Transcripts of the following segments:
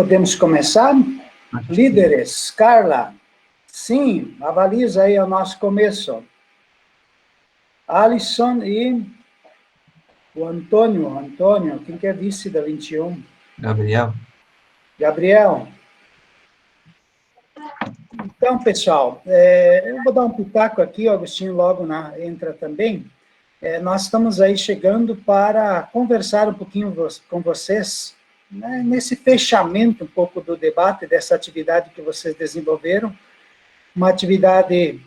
Podemos começar? Líderes, Carla, sim, avaliza aí o nosso começo. Alisson e o Antônio, quem que é vice da 21? Gabriel. Então, pessoal, eu vou dar um pitaco aqui, o Agostinho logo entra também. Nós estamos aí chegando para conversar um pouquinho com vocês, né, nesse fechamento um pouco do debate, dessa atividade que vocês desenvolveram, uma atividade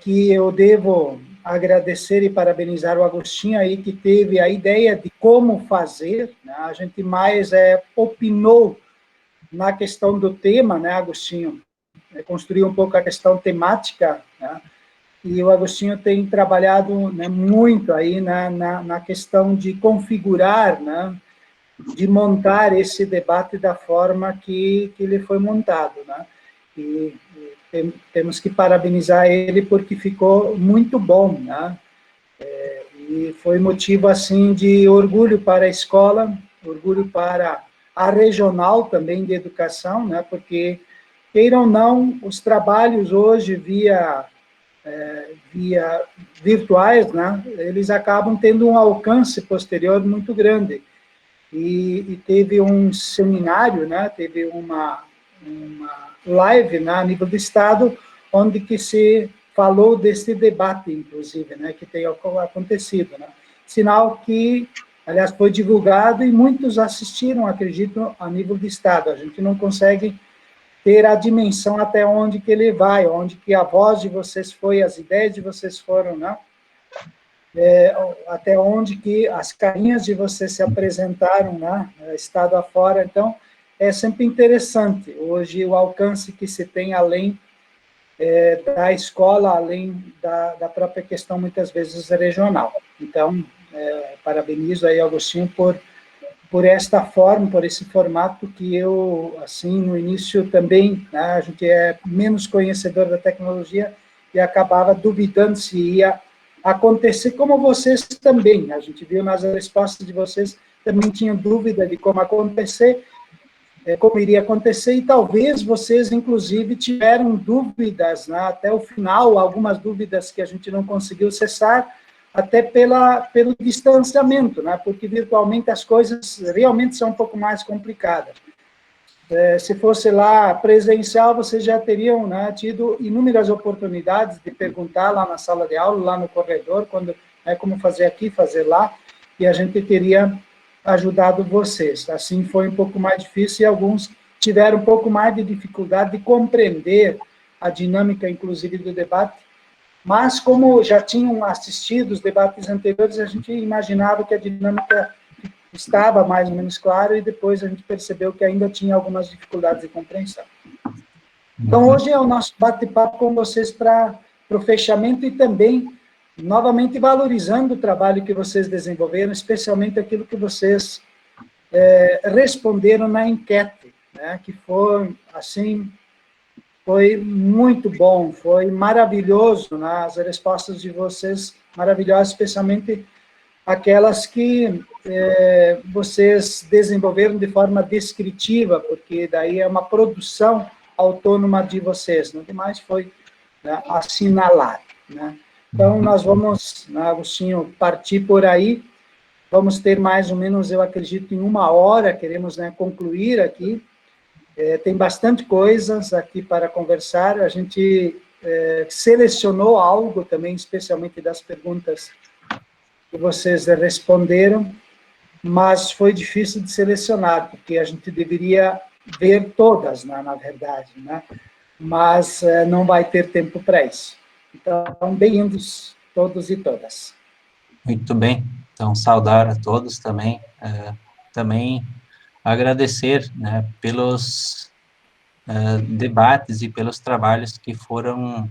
que eu devo agradecer e parabenizar o Agostinho aí, que teve a ideia de como fazer, né, a gente mais opinou na questão do tema, né, Agostinho? Construiu um pouco a questão temática, né, e o Agostinho tem trabalhado, né, muito aí na questão de configurar, né, de montar esse debate da forma que ele foi montado, né? E temos que parabenizar ele porque ficou muito bom, né? E foi motivo, assim, de orgulho para a escola, orgulho para a regional também de educação, né? Porque, queiram ou não, os trabalhos hoje via virtuais, né? Eles acabam tendo um alcance posterior muito grande. E teve um seminário, né, teve uma live, né, a nível do Estado, onde que se falou desse debate, inclusive, né, que tem acontecido, né, sinal que, aliás, foi divulgado e muitos assistiram, acredito, a nível do Estado. A gente não consegue ter a dimensão até onde que ele vai, onde que a voz de vocês foi, as ideias de vocês foram, né, até onde que as carinhas de vocês se apresentaram, né, estado afora. Então, é sempre interessante, hoje, o alcance que se tem além da escola, além da própria questão, muitas vezes, regional. Então, parabenizo aí, Agostinho, por esta forma, por esse formato que eu, assim, no início também, né, a gente é menos conhecedor da tecnologia e acabava duvidando se ia acontecer, como vocês também. A gente viu nas respostas de vocês, também tinham dúvida de como acontecer, como iria acontecer, e talvez vocês, inclusive, tiveram dúvidas, né, até o final, algumas dúvidas que a gente não conseguiu cessar, até pelo distanciamento, né, porque virtualmente as coisas realmente são um pouco mais complicadas. Se fosse lá presencial, vocês já teriam, né, tido inúmeras oportunidades de perguntar lá na sala de aula, lá no corredor, quando, como fazer aqui, fazer lá, e a gente teria ajudado vocês. Assim foi um pouco mais difícil e alguns tiveram um pouco mais de dificuldade de compreender a dinâmica, inclusive, do debate, mas como já tinham assistido os debates anteriores, a gente imaginava que a dinâmica estava mais ou menos clara, e depois a gente percebeu que ainda tinha algumas dificuldades de compreensão. Então, hoje é o nosso bate-papo com vocês para o fechamento e também, novamente, valorizando o trabalho que vocês desenvolveram, especialmente aquilo que vocês responderam na enquete, né, que foi, assim, foi muito bom, foi maravilhoso, né, as respostas de vocês maravilhosas, especialmente aquelas que vocês desenvolveram de forma descritiva, porque daí é uma produção autônoma de vocês, não demais foi, né, assinalar, né? Então, nós vamos, né, Agostinho, partir por aí, vamos ter mais ou menos, eu acredito, em 1 hora, queremos, né, concluir aqui, tem bastante coisas aqui para conversar, a gente selecionou algo também, especialmente das perguntas que vocês responderam, mas foi difícil de selecionar, porque a gente deveria ver todas, né, na verdade, né? Mas não vai ter tempo para isso. Então, bem-vindos todos e todas. Muito bem, então saudar a todos também, também agradecer, né, pelos debates e pelos trabalhos que foram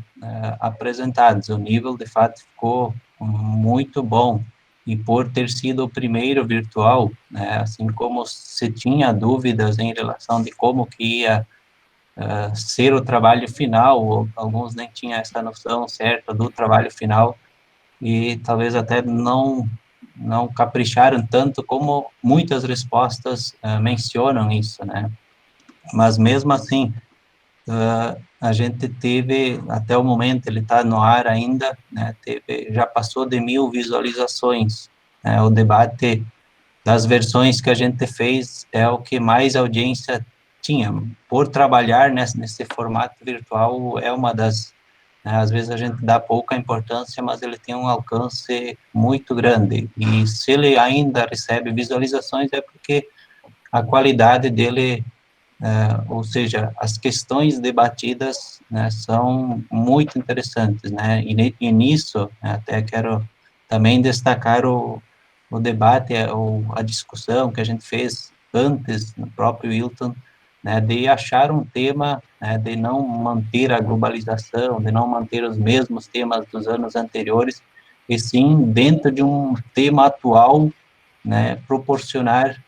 apresentados. O nível, de fato, ficou muito bom, e por ter sido o primeiro virtual, né, assim como se tinha dúvidas em relação de como que ia ser o trabalho final, ou alguns nem tinham essa noção certa do trabalho final, e talvez até não capricharam tanto como muitas respostas mencionam isso, né? mas mesmo assim, a gente teve, até o momento, ele está no ar ainda, né, já passou de 1.000 visualizações, né, o debate das versões que a gente fez é o que mais audiência tinha, por trabalhar nesse formato virtual, é uma das, né, às vezes a gente dá pouca importância, mas ele tem um alcance muito grande, e se ele ainda recebe visualizações é porque a qualidade dele, ou seja, as questões debatidas, né, são muito interessantes, né, e nisso, né, até quero também destacar o debate, a discussão que a gente fez antes, no próprio Wilton, né, de achar um tema, né, de não manter a globalização, de não manter os mesmos temas dos anos anteriores, e sim, dentro de um tema atual, né, proporcionar,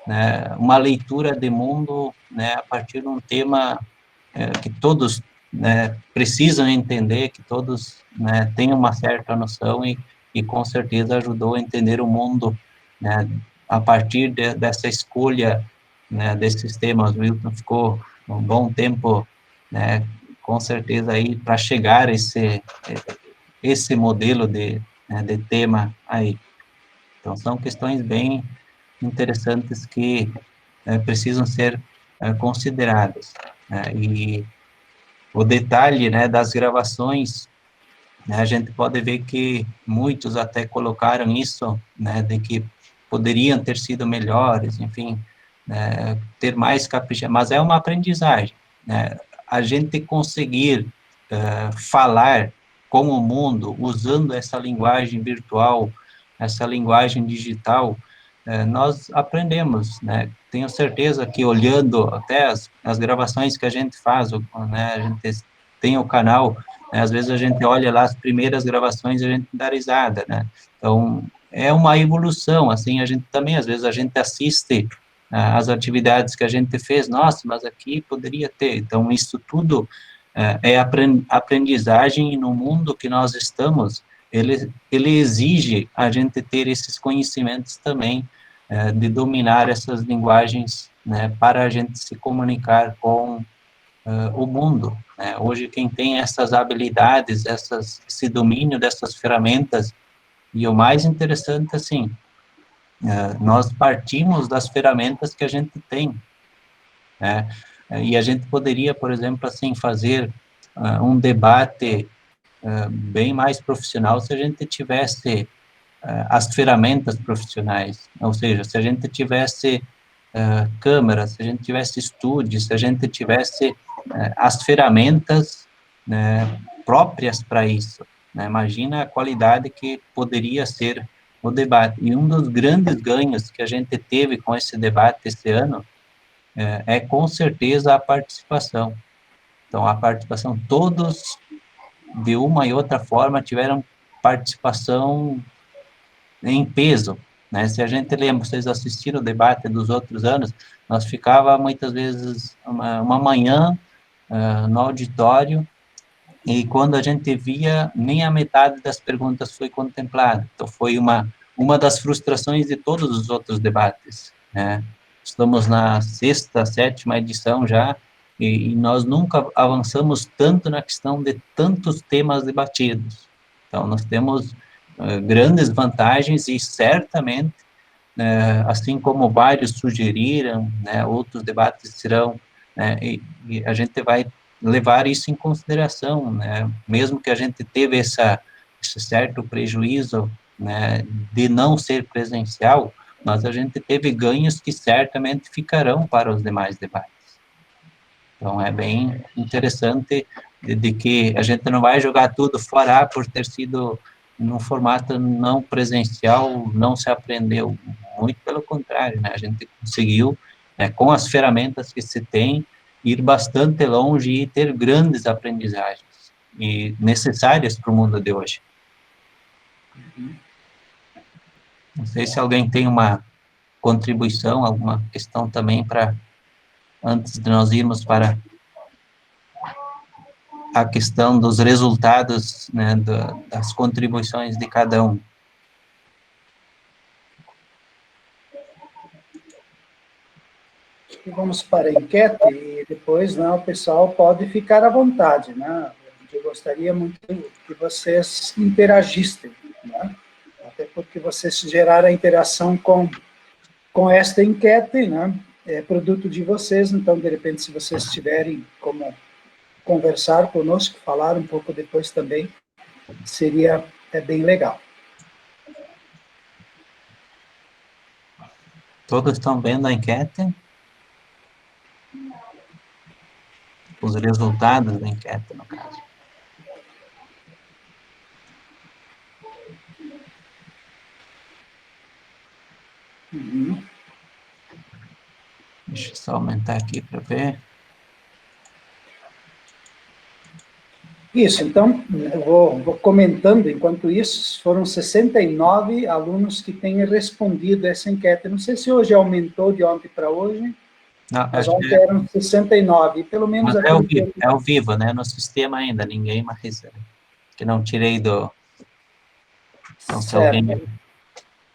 né, uma leitura de mundo, né, a partir de um tema que todos, né, precisam entender, que todos, né, tenham uma certa noção e com certeza ajudou a entender o mundo, né, a partir dessa escolha, né, desses temas. O Wilton ficou um bom tempo, né, com certeza aí para chegar a esse modelo né, de tema aí. Então, são questões bem interessantes que precisam ser consideradas. E o detalhe, né, das gravações, né, a gente pode ver que muitos até colocaram isso, né, de que poderiam ter sido melhores, enfim, né, ter mais capricho, mas é uma aprendizagem, né, a gente conseguir falar com o mundo, usando essa linguagem virtual, essa linguagem digital, nós aprendemos, né, tenho certeza que olhando até as gravações que a gente faz, né, a gente tem o canal, né, às vezes a gente olha lá as primeiras gravações e a gente dá risada, né, então é uma evolução, assim, a gente também, às vezes a gente assiste as atividades que a gente fez, nossa, mas aqui poderia ter, então isso tudo é aprendizagem, e no mundo que nós estamos, ele exige a gente ter esses conhecimentos também, de dominar essas linguagens, né, para a gente se comunicar com o mundo, né? Hoje, quem tem essas habilidades, esse domínio dessas ferramentas, e o mais interessante, assim, nós partimos das ferramentas que a gente tem, né? E a gente poderia, por exemplo, assim, fazer um debate bem mais profissional se a gente tivesse as ferramentas profissionais, ou seja, se a gente tivesse câmeras, se a gente tivesse estúdios, se a gente tivesse as ferramentas, né, próprias para isso, né? Imagina a qualidade que poderia ser o debate. E um dos grandes ganhos que a gente teve com esse debate esse ano é com certeza a participação. Então, a participação, todos, de uma e outra forma, tiveram participação em peso, né? Se a gente lembra, vocês assistiram o debate dos outros anos, nós ficava muitas vezes uma manhã no auditório, e quando a gente via, nem a metade das perguntas foi contemplada. Então, foi uma das frustrações de todos os outros debates, né? Estamos na sexta, sétima edição já, e nós nunca avançamos tanto na questão de tantos temas debatidos. Então, nós temos grandes vantagens e certamente, assim como vários sugeriram, né, outros debates serão, né, e a gente vai levar isso em consideração, né, mesmo que a gente teve esse certo prejuízo, né, de não ser presencial, mas a gente teve ganhos que certamente ficarão para os demais debates. Então, é bem interessante de que a gente não vai jogar tudo fora por ter sido num formato não presencial, não se aprendeu. Muito pelo contrário, né? A gente conseguiu, com as ferramentas que se tem, ir bastante longe e ter grandes aprendizagens e necessárias para o mundo de hoje. Não sei se alguém tem uma contribuição, alguma questão também para, antes de nós irmos para a questão dos resultados, né, das contribuições de cada um. E vamos para a enquete, e depois, né, o pessoal pode ficar à vontade, né? Eu gostaria muito que vocês interagissem, né? Até porque vocês geraram a interação com esta enquete, né? É produto de vocês, então, de repente, se vocês tiverem como conversar conosco, falar um pouco depois também, seria bem legal. Todos estão vendo a enquete? Os resultados da enquete, no caso. Uhum. Deixa eu só aumentar aqui para ver. Isso, então, eu vou comentando, enquanto isso, foram 69 alunos que têm respondido essa enquete. Não sei se hoje aumentou de ontem para hoje, Não, mas acho ontem eram 69, e pelo menos mas aquilo que eu... é ao vivo, né? No sistema ainda, ninguém mais, que não tirei do... Então, se alguém... Certo.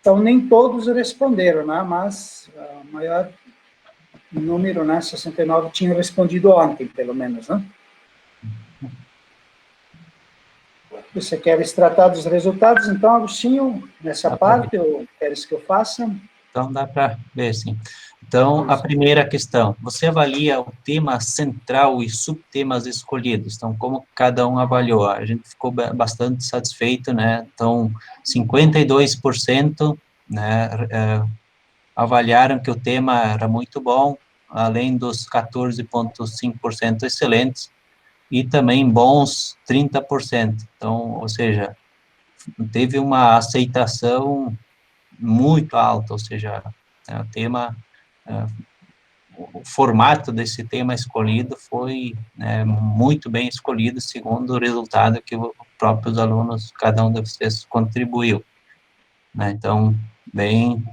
Então, nem todos responderam, né? Mas o maior número, né, 69, tinham respondido ontem, pelo menos, né? Você quer tratar dos resultados, então, Agostinho, nessa parte, ou queres que eu faça? Então, dá para ver, sim. Então, a primeira questão, você avalia o tema central e subtemas escolhidos, então, como cada um avaliou? A gente ficou bastante satisfeito, né? Então, 52%, né, avaliaram que o tema era muito bom, além dos 14,5% excelentes, e também bons 30%. Então, ou seja, teve uma aceitação muito alta, ou seja, o tema, o formato desse tema escolhido foi, né, muito bem escolhido, segundo o resultado que os próprios alunos, cada um de vocês contribuiu, né? Então, bem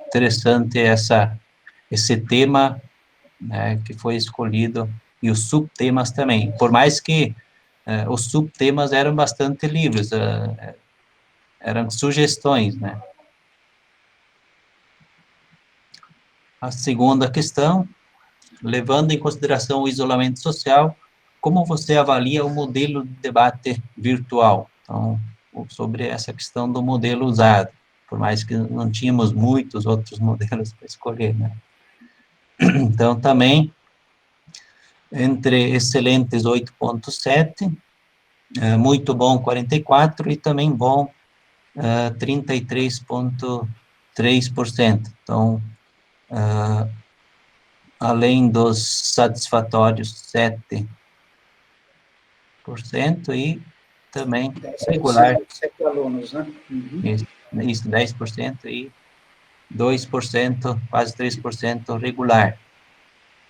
interessante esse tema, né, que foi escolhido, e os subtemas também, por mais que os subtemas eram bastante livres, eram sugestões, né? A segunda questão, levando em consideração o isolamento social, como você avalia o modelo de debate virtual? Então, sobre essa questão do modelo usado, por mais que não tínhamos muitos outros modelos para escolher, né? Então, também, entre excelentes 8,7, muito bom 44, e também bom 33,3%. Então, além dos satisfatórios 7%, e também regular, 7 alunos, né? Uhum. isso 10%, e 2%, quase 3% regular.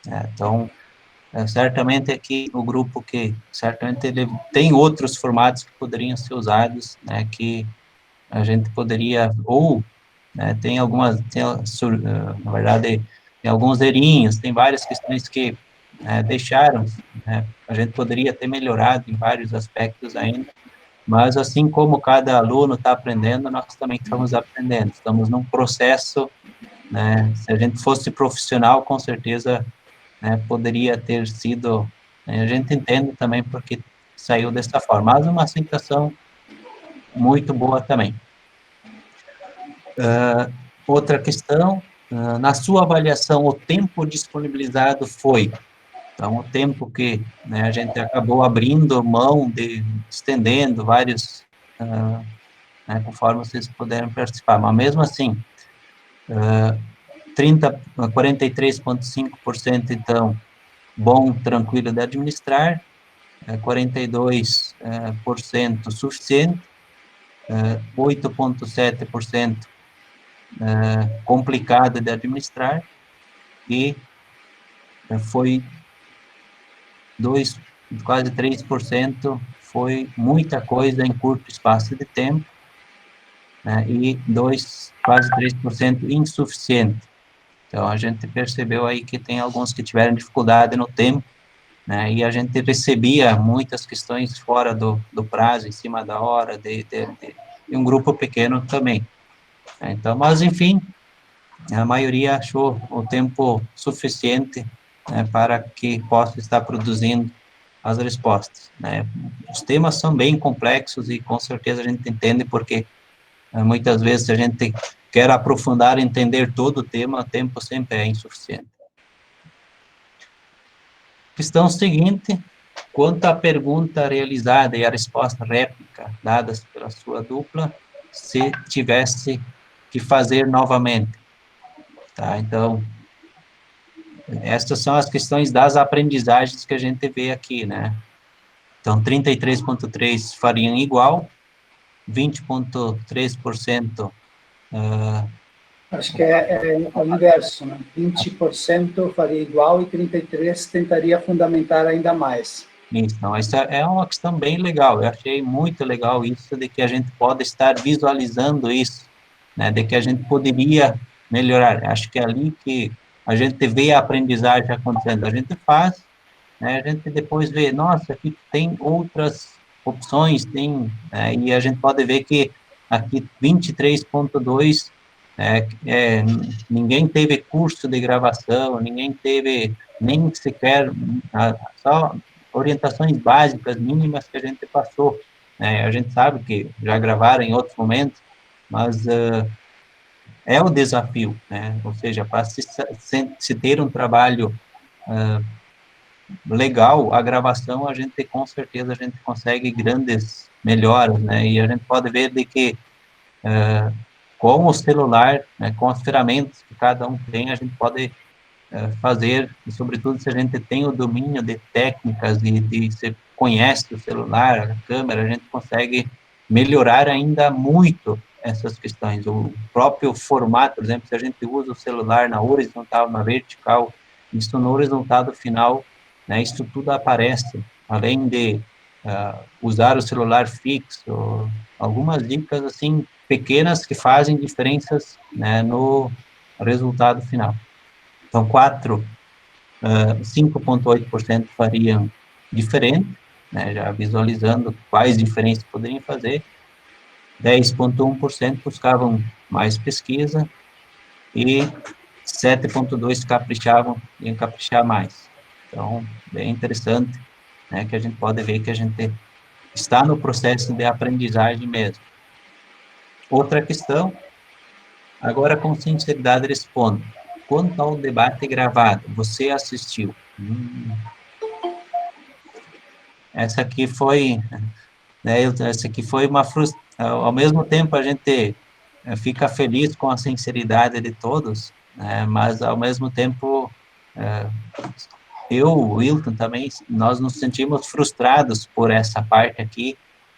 Então, certamente aqui o grupo que, certamente ele tem outros formatos que poderiam ser usados, né, que a gente poderia, ou, né, tem algumas, na verdade, tem alguns erinhos, tem várias questões que deixaram, né, a gente poderia ter melhorado em vários aspectos ainda, mas assim como cada aluno está aprendendo, nós também estamos aprendendo, estamos num processo, né, se a gente fosse profissional, com certeza, né, poderia ter sido, né, a gente entende também porque saiu dessa forma, mas uma aceitação muito boa também. Outra questão, na sua avaliação, o tempo disponibilizado foi, então, o tempo que, né, a gente acabou abrindo mão estendendo vários, né, conforme vocês puderam participar, mas mesmo assim, 43,5%, então, bom, tranquilo de administrar, 42% suficiente, 8,7% complicado de administrar, e foi quase 3%, foi muita coisa em curto espaço de tempo, né, e quase 3% insuficiente. Então, a gente percebeu aí que tem alguns que tiveram dificuldade no tempo, né, e a gente recebia muitas questões fora do prazo, em cima da hora, de um grupo pequeno também. Então, mas, enfim, a maioria achou o tempo suficiente, né, para que possa estar produzindo as respostas, né. Os temas são bem complexos e com certeza a gente entende porque muitas vezes a gente quer aprofundar, entender todo o tempo sempre é insuficiente. Questão seguinte, quanto à pergunta realizada e a resposta réplica dadas pela sua dupla, se tivesse que fazer novamente, tá? Então, estas são as questões das aprendizagens que a gente vê aqui, né? Então, 33,3% fariam igual, 20,3% Acho que é o inverso, né? 20% faria igual e 33% tentaria fundamentar ainda mais. Então, essa é uma questão bem legal. Eu achei muito legal isso de que a gente pode estar visualizando isso, né? De que a gente poderia melhorar. Acho que é ali que a gente vê a aprendizagem acontecendo. A gente faz, né? A gente depois vê, nossa, aqui tem outras opções, tem, e a gente pode ver que aqui 23,2 ninguém teve curso de gravação, ninguém teve nem sequer só orientações básicas, mínimas que a gente passou, né? A gente sabe que já gravaram em outros momentos, mas é o desafio, né? Ou seja, para se ter um trabalho legal, a gravação, a gente, com certeza, a gente consegue grandes melhoras, né? E a gente pode ver de que com o celular, né, com as ferramentas que cada um tem, a gente pode fazer, e sobretudo se a gente tem o domínio de técnicas e de se conhece o celular, a câmera, a gente consegue melhorar ainda muito essas questões. O próprio formato, por exemplo, se a gente usa o celular na horizontal, na vertical, isso no resultado final, né, isso tudo aparece, além de usar o celular fixo, algumas dicas, assim, pequenas que fazem diferenças, né, no resultado final. Então, 5,8% fariam diferente, né, já visualizando quais diferenças poderiam fazer, 10,1% buscavam mais pesquisa e 7,2% caprichavam, iam caprichar mais. Então, bem interessante, né, que a gente pode ver que a gente está no processo de aprendizagem mesmo. Outra questão, agora com sinceridade respondo, quanto ao debate gravado, você assistiu? Essa aqui foi, né, essa aqui foi uma frustração, ao mesmo tempo a gente fica feliz com a sinceridade de todos, né, mas ao mesmo tempo eu, o Wilton também, nós nos sentimos frustrados por essa parte aqui,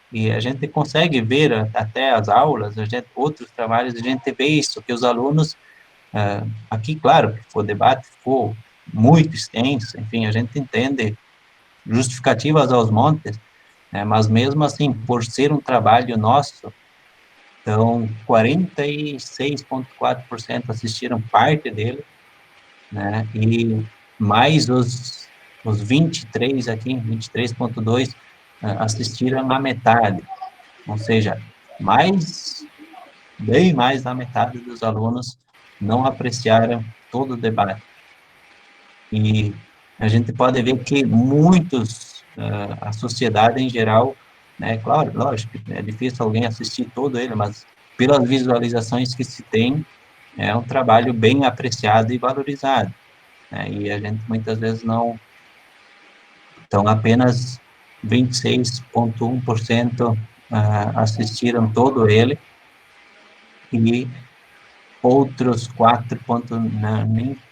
e a gente consegue ver até as aulas, outros trabalhos, a gente vê isso, que os alunos, aqui, claro, que o debate ficou muito extenso, enfim, a gente entende justificativas aos montes, né, mas mesmo assim, por ser um trabalho nosso, então, 46,4% assistiram parte dele, né, e mais os 23 aqui, 23,2%, assistiram a metade, ou seja, bem mais da metade dos alunos não apreciaram todo o debate. E a gente pode ver que muitos, a sociedade em geral, né, claro, lógico, é difícil alguém assistir todo ele, mas pelas visualizações que se tem, é um trabalho bem apreciado e valorizado, né, e a gente muitas vezes não, então apenas 26,1% assistiram todo ele, e outros 4 pontos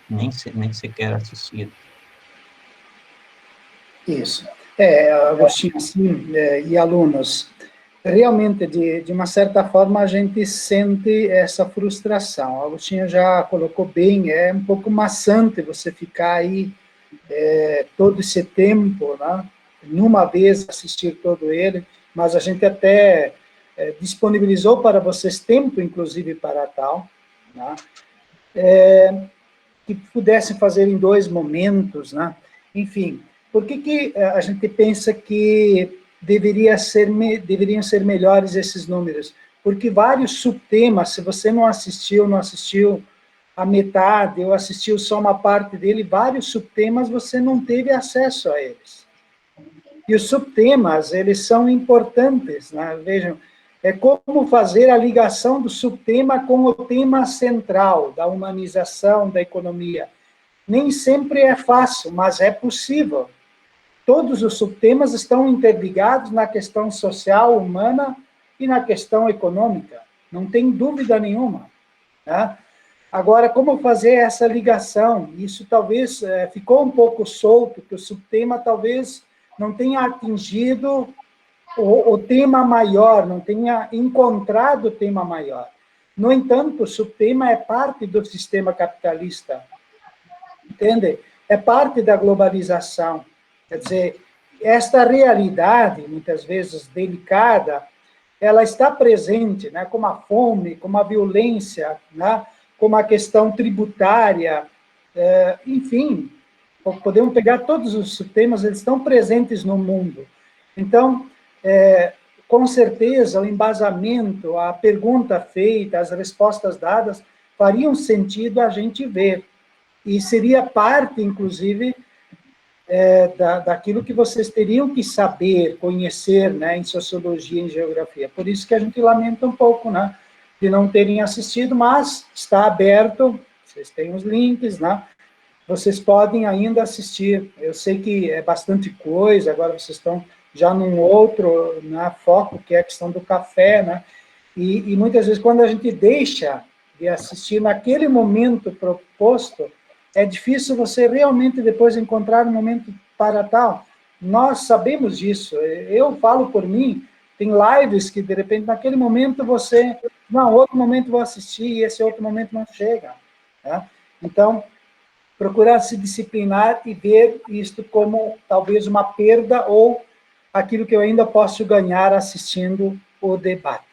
nem sequer assistiram. Isso. Agostinho, sim, e alunos, realmente, de uma certa forma, a gente sente essa frustração. O Agostinho já colocou bem, é um pouco maçante você ficar aí todo esse tempo, né, numa vez assistir todo ele, mas a gente até disponibilizou para vocês tempo, inclusive, para tal, né, que pudessem fazer em 2 momentos, né, enfim. Por que a gente pensa que deveriam ser melhores esses números? Porque vários subtemas, se você não assistiu a metade, ou assistiu só uma parte dele, vários subtemas você não teve acesso a eles. E os subtemas, eles são importantes, né? Vejam, é como fazer a ligação do subtema com o tema central da humanização da economia. Nem sempre é fácil, mas é possível. Todos os subtemas estão interligados na questão social, humana e na questão econômica. Não tem dúvida nenhuma. Né? Agora, como fazer essa ligação? Isso talvez ficou um pouco solto, que o subtema talvez não tenha atingido o tema maior, não tenha encontrado o tema maior. No entanto, o subtema é parte do sistema capitalista, entende? É parte da globalização. Quer dizer, esta realidade, muitas vezes delicada, ela está presente, né, como a fome, como a violência, né, como a questão tributária, enfim, podemos pegar todos os temas, eles estão presentes no mundo. Então, com certeza, o embasamento, a pergunta feita, as respostas dadas, fariam sentido a gente ver. E seria parte, inclusive, daquilo que vocês teriam que saber, conhecer, né, em sociologia e em geografia. Por isso que a gente lamenta um pouco, né, de não terem assistido, mas está aberto, vocês têm os links, né, vocês podem ainda assistir. Eu sei que é bastante coisa, agora vocês estão já num outro, né, foco, que é a questão do café, né, e muitas vezes quando a gente deixa de assistir naquele momento proposto, é difícil você realmente depois encontrar um momento para tal. Nós sabemos disso. Eu falo por mim, tem lives que, de repente, naquele momento você... Não, outro momento vou assistir e esse outro momento não chega. Tá? Então, procurar se disciplinar e ver isto como talvez uma perda ou aquilo que eu ainda posso ganhar assistindo o debate.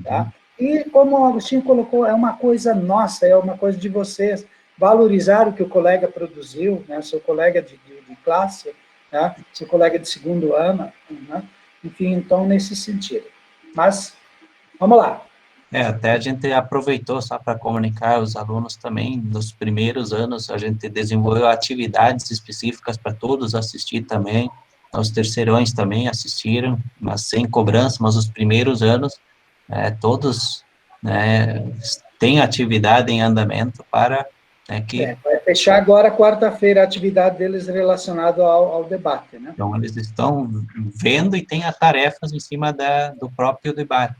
Tá? E como o Agostinho colocou, é uma coisa nossa, é uma coisa de vocês, valorizar o que o colega produziu, né, seu colega de classe, né, seu colega de segundo ano, né, enfim, então, nesse sentido. Mas, vamos lá. Até a gente aproveitou só para comunicar aos alunos também, nos primeiros anos, a gente desenvolveu atividades específicas para todos assistir também, os terceirões também assistiram, mas sem cobrança, mas os primeiros anos, todos, né, têm atividade em andamento para que... vai fechar agora, quarta-feira, a atividade deles relacionada ao debate, né? Então, eles estão vendo e têm as tarefas em cima do próprio debate.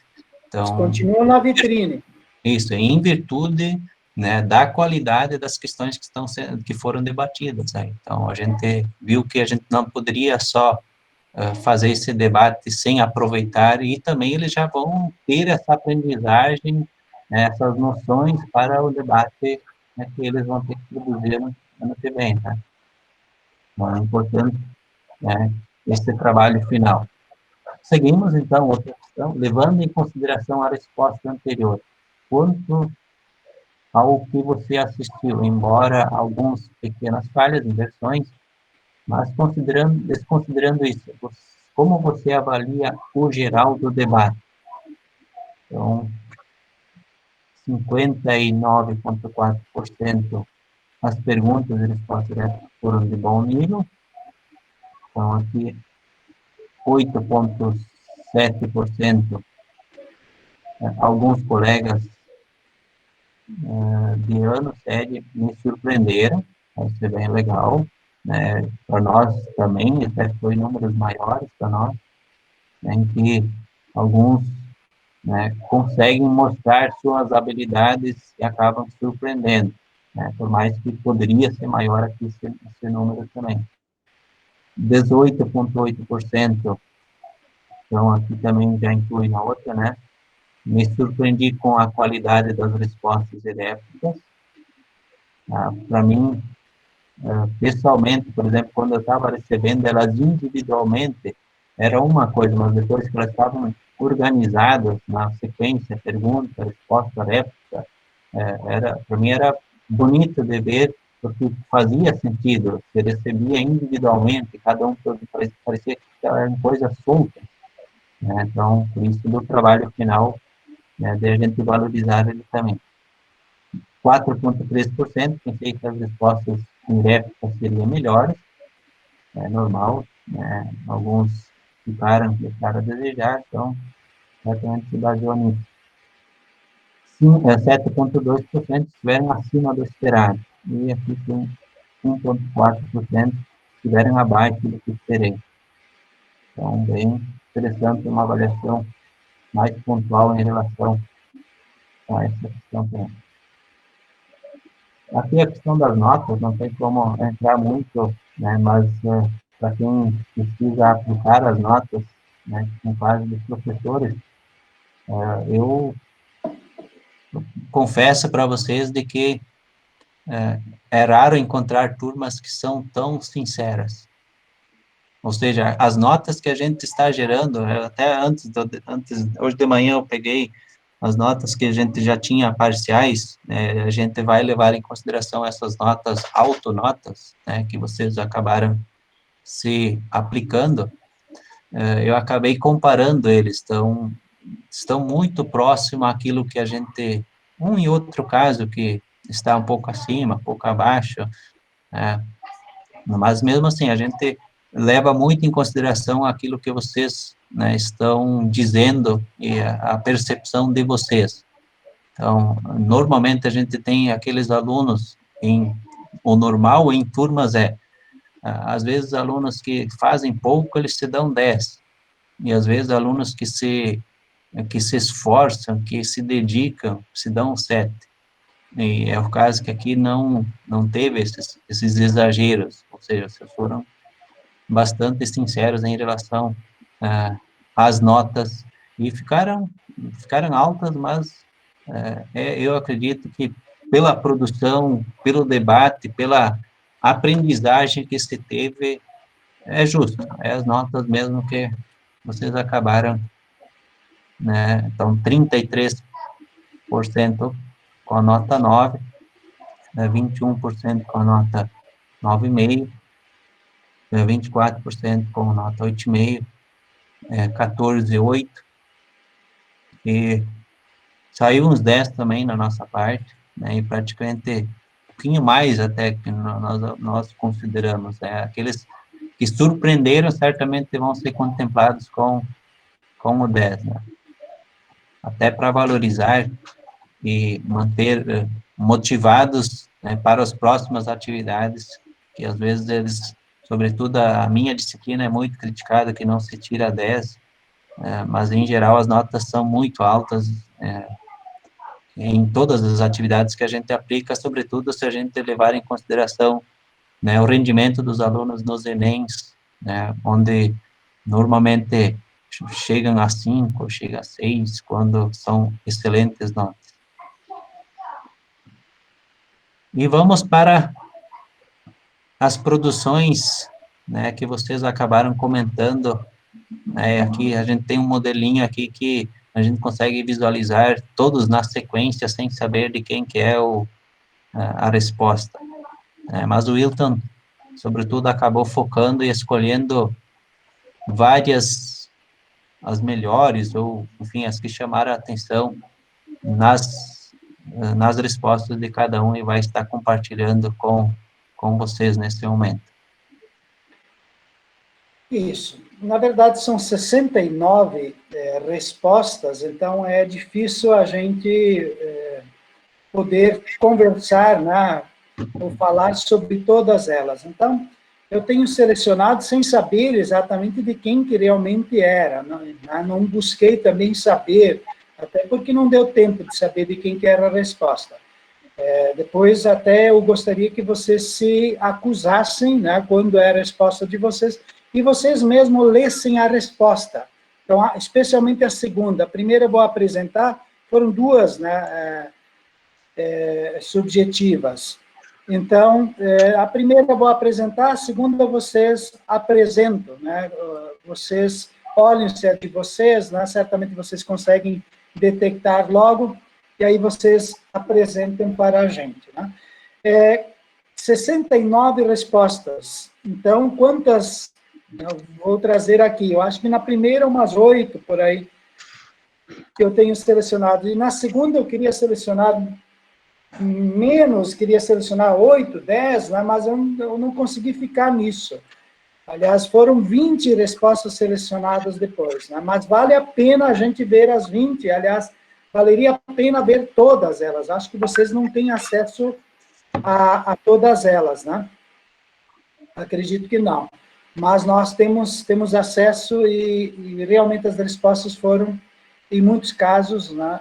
Então, eles continuam na vitrine. Isso, em virtude, né, da qualidade das questões que foram debatidas. Né? Então, a gente viu que a gente não poderia só fazer esse debate sem aproveitar, e também eles já vão ter essa aprendizagem, né, essas noções para o debate, né, que eles vão ter que produzir no ano que vem. Tá? Então, é importante, né, esse trabalho final. Seguimos, então, outra questão, levando em consideração a resposta anterior. Quanto ao que você assistiu, embora algumas pequenas falhas, inversões, mas desconsiderando isso, como você avalia o geral do debate? Então, 59,4% as perguntas e respostas foram de bom nível. Então, aqui, 8,7%, alguns colegas de ano série me surpreenderam, vai ser bem legal, né, para nós também, até foi números maiores para nós, né, em que alguns, né, conseguem mostrar suas habilidades e acabam surpreendendo, né, por mais que poderia ser maior aqui esse número também. 18,8%, então aqui também já inclui na outra, né, me surpreendi com a qualidade das respostas elétricas. Para mim, pessoalmente, por exemplo, quando eu estava recebendo elas individualmente, era uma coisa, mas depois que elas estavam organizadas na sequência, pergunta, resposta, réplica, para mim era bonito de ver, porque fazia sentido, você recebia individualmente, cada um parecia que eram coisas soltas, né? Então, por isso, do trabalho final, né, de a gente valorizar ele também. 4,3%, pensei que as respostas indiretas seriam melhores, é normal, né? Alguns deixaram a desejar, então, certamente se baseou nisso. 7,2% estiveram acima do esperado, e aqui tem 1,4% estiveram abaixo do que esperei. Então, bem interessante, uma avaliação mais pontual em relação a essa questão também. Aqui a questão das notas, não tem como entrar muito, né, mas para quem precisa aplicar as notas, né, no caso dos professores, eu confesso para vocês de que é raro encontrar turmas que são tão sinceras. Ou seja, as notas que a gente está gerando, até antes, hoje de manhã eu peguei as notas que a gente já tinha parciais, né, a gente vai levar em consideração essas notas, autonotas, né, que vocês acabaram se aplicando, eu acabei comparando eles, estão muito próximo àquilo que a gente, um e outro caso que está um pouco acima, um pouco abaixo, mas mesmo assim, a gente leva muito em consideração aquilo que vocês, né, estão dizendo e a percepção de vocês. Então, normalmente a gente tem aqueles alunos o normal em turmas às vezes alunos que fazem pouco, eles se dão 10, e às vezes alunos que se esforçam, que se dedicam, se dão 7. E é o caso que aqui não teve esses exageros, ou seja, vocês foram bastante sinceros em relação às notas, e ficaram altas, mas eu acredito que pela produção, pelo debate, pela aprendizagem que se teve, é justo, as notas mesmo que vocês acabaram, né, então 33% com a nota 9, 21% com a nota 9,5, 24% com a nota 8,5, 14,8, e saiu uns 10 também na nossa parte, né, e praticamente um pouquinho mais até que nós consideramos, aqueles que surpreenderam certamente vão ser contemplados com o 10, né, até para valorizar e manter motivados, né, para as próximas atividades, que às vezes eles, sobretudo a minha disciplina é muito criticada, que não se tira 10, mas em geral as notas são muito altas em todas as atividades que a gente aplica, sobretudo se a gente levar em consideração, né, o rendimento dos alunos nos ENEMs, né, onde normalmente chegam a 5, chegam a 6, quando são excelentes notas. E vamos para as produções, né, que vocês acabaram comentando, né, aqui a gente tem um modelinho aqui que a gente consegue visualizar todos na sequência, sem saber de quem que é a resposta. Mas o Wilton, sobretudo, acabou focando e escolhendo várias, as melhores, ou, enfim, as que chamaram a atenção nas respostas de cada um, e vai estar compartilhando com vocês nesse momento. Isso. Na verdade, são 69 respostas, então é difícil a gente poder conversar, né, ou falar sobre todas elas. Então, eu tenho selecionado sem saber exatamente de quem que realmente era, não busquei também saber, até porque não deu tempo de saber de quem que era a resposta. Depois, até eu gostaria que vocês se acusassem, né, quando é a resposta de vocês, e vocês mesmos lessem a resposta. Então, especialmente a segunda. A primeira eu vou apresentar, foram duas, né, subjetivas. Então, a primeira eu vou apresentar, a segunda vocês apresentam, né? Vocês olhem se é de vocês, né? Certamente vocês conseguem detectar logo, e aí vocês apresentem para a gente, né? 69 respostas. Então, quantas eu vou trazer aqui? Eu acho que na primeira umas 8, por aí, que eu tenho selecionado. E na segunda eu queria selecionar menos, queria selecionar 8, 10, né, mas eu não consegui ficar nisso. Aliás, foram 20 respostas selecionadas depois, né, mas vale a pena a gente ver as 20, aliás, valeria a pena ver todas elas. Acho que vocês não têm acesso a todas elas, né? Acredito que não. Mas nós temos acesso e realmente as respostas foram, em muitos casos, né,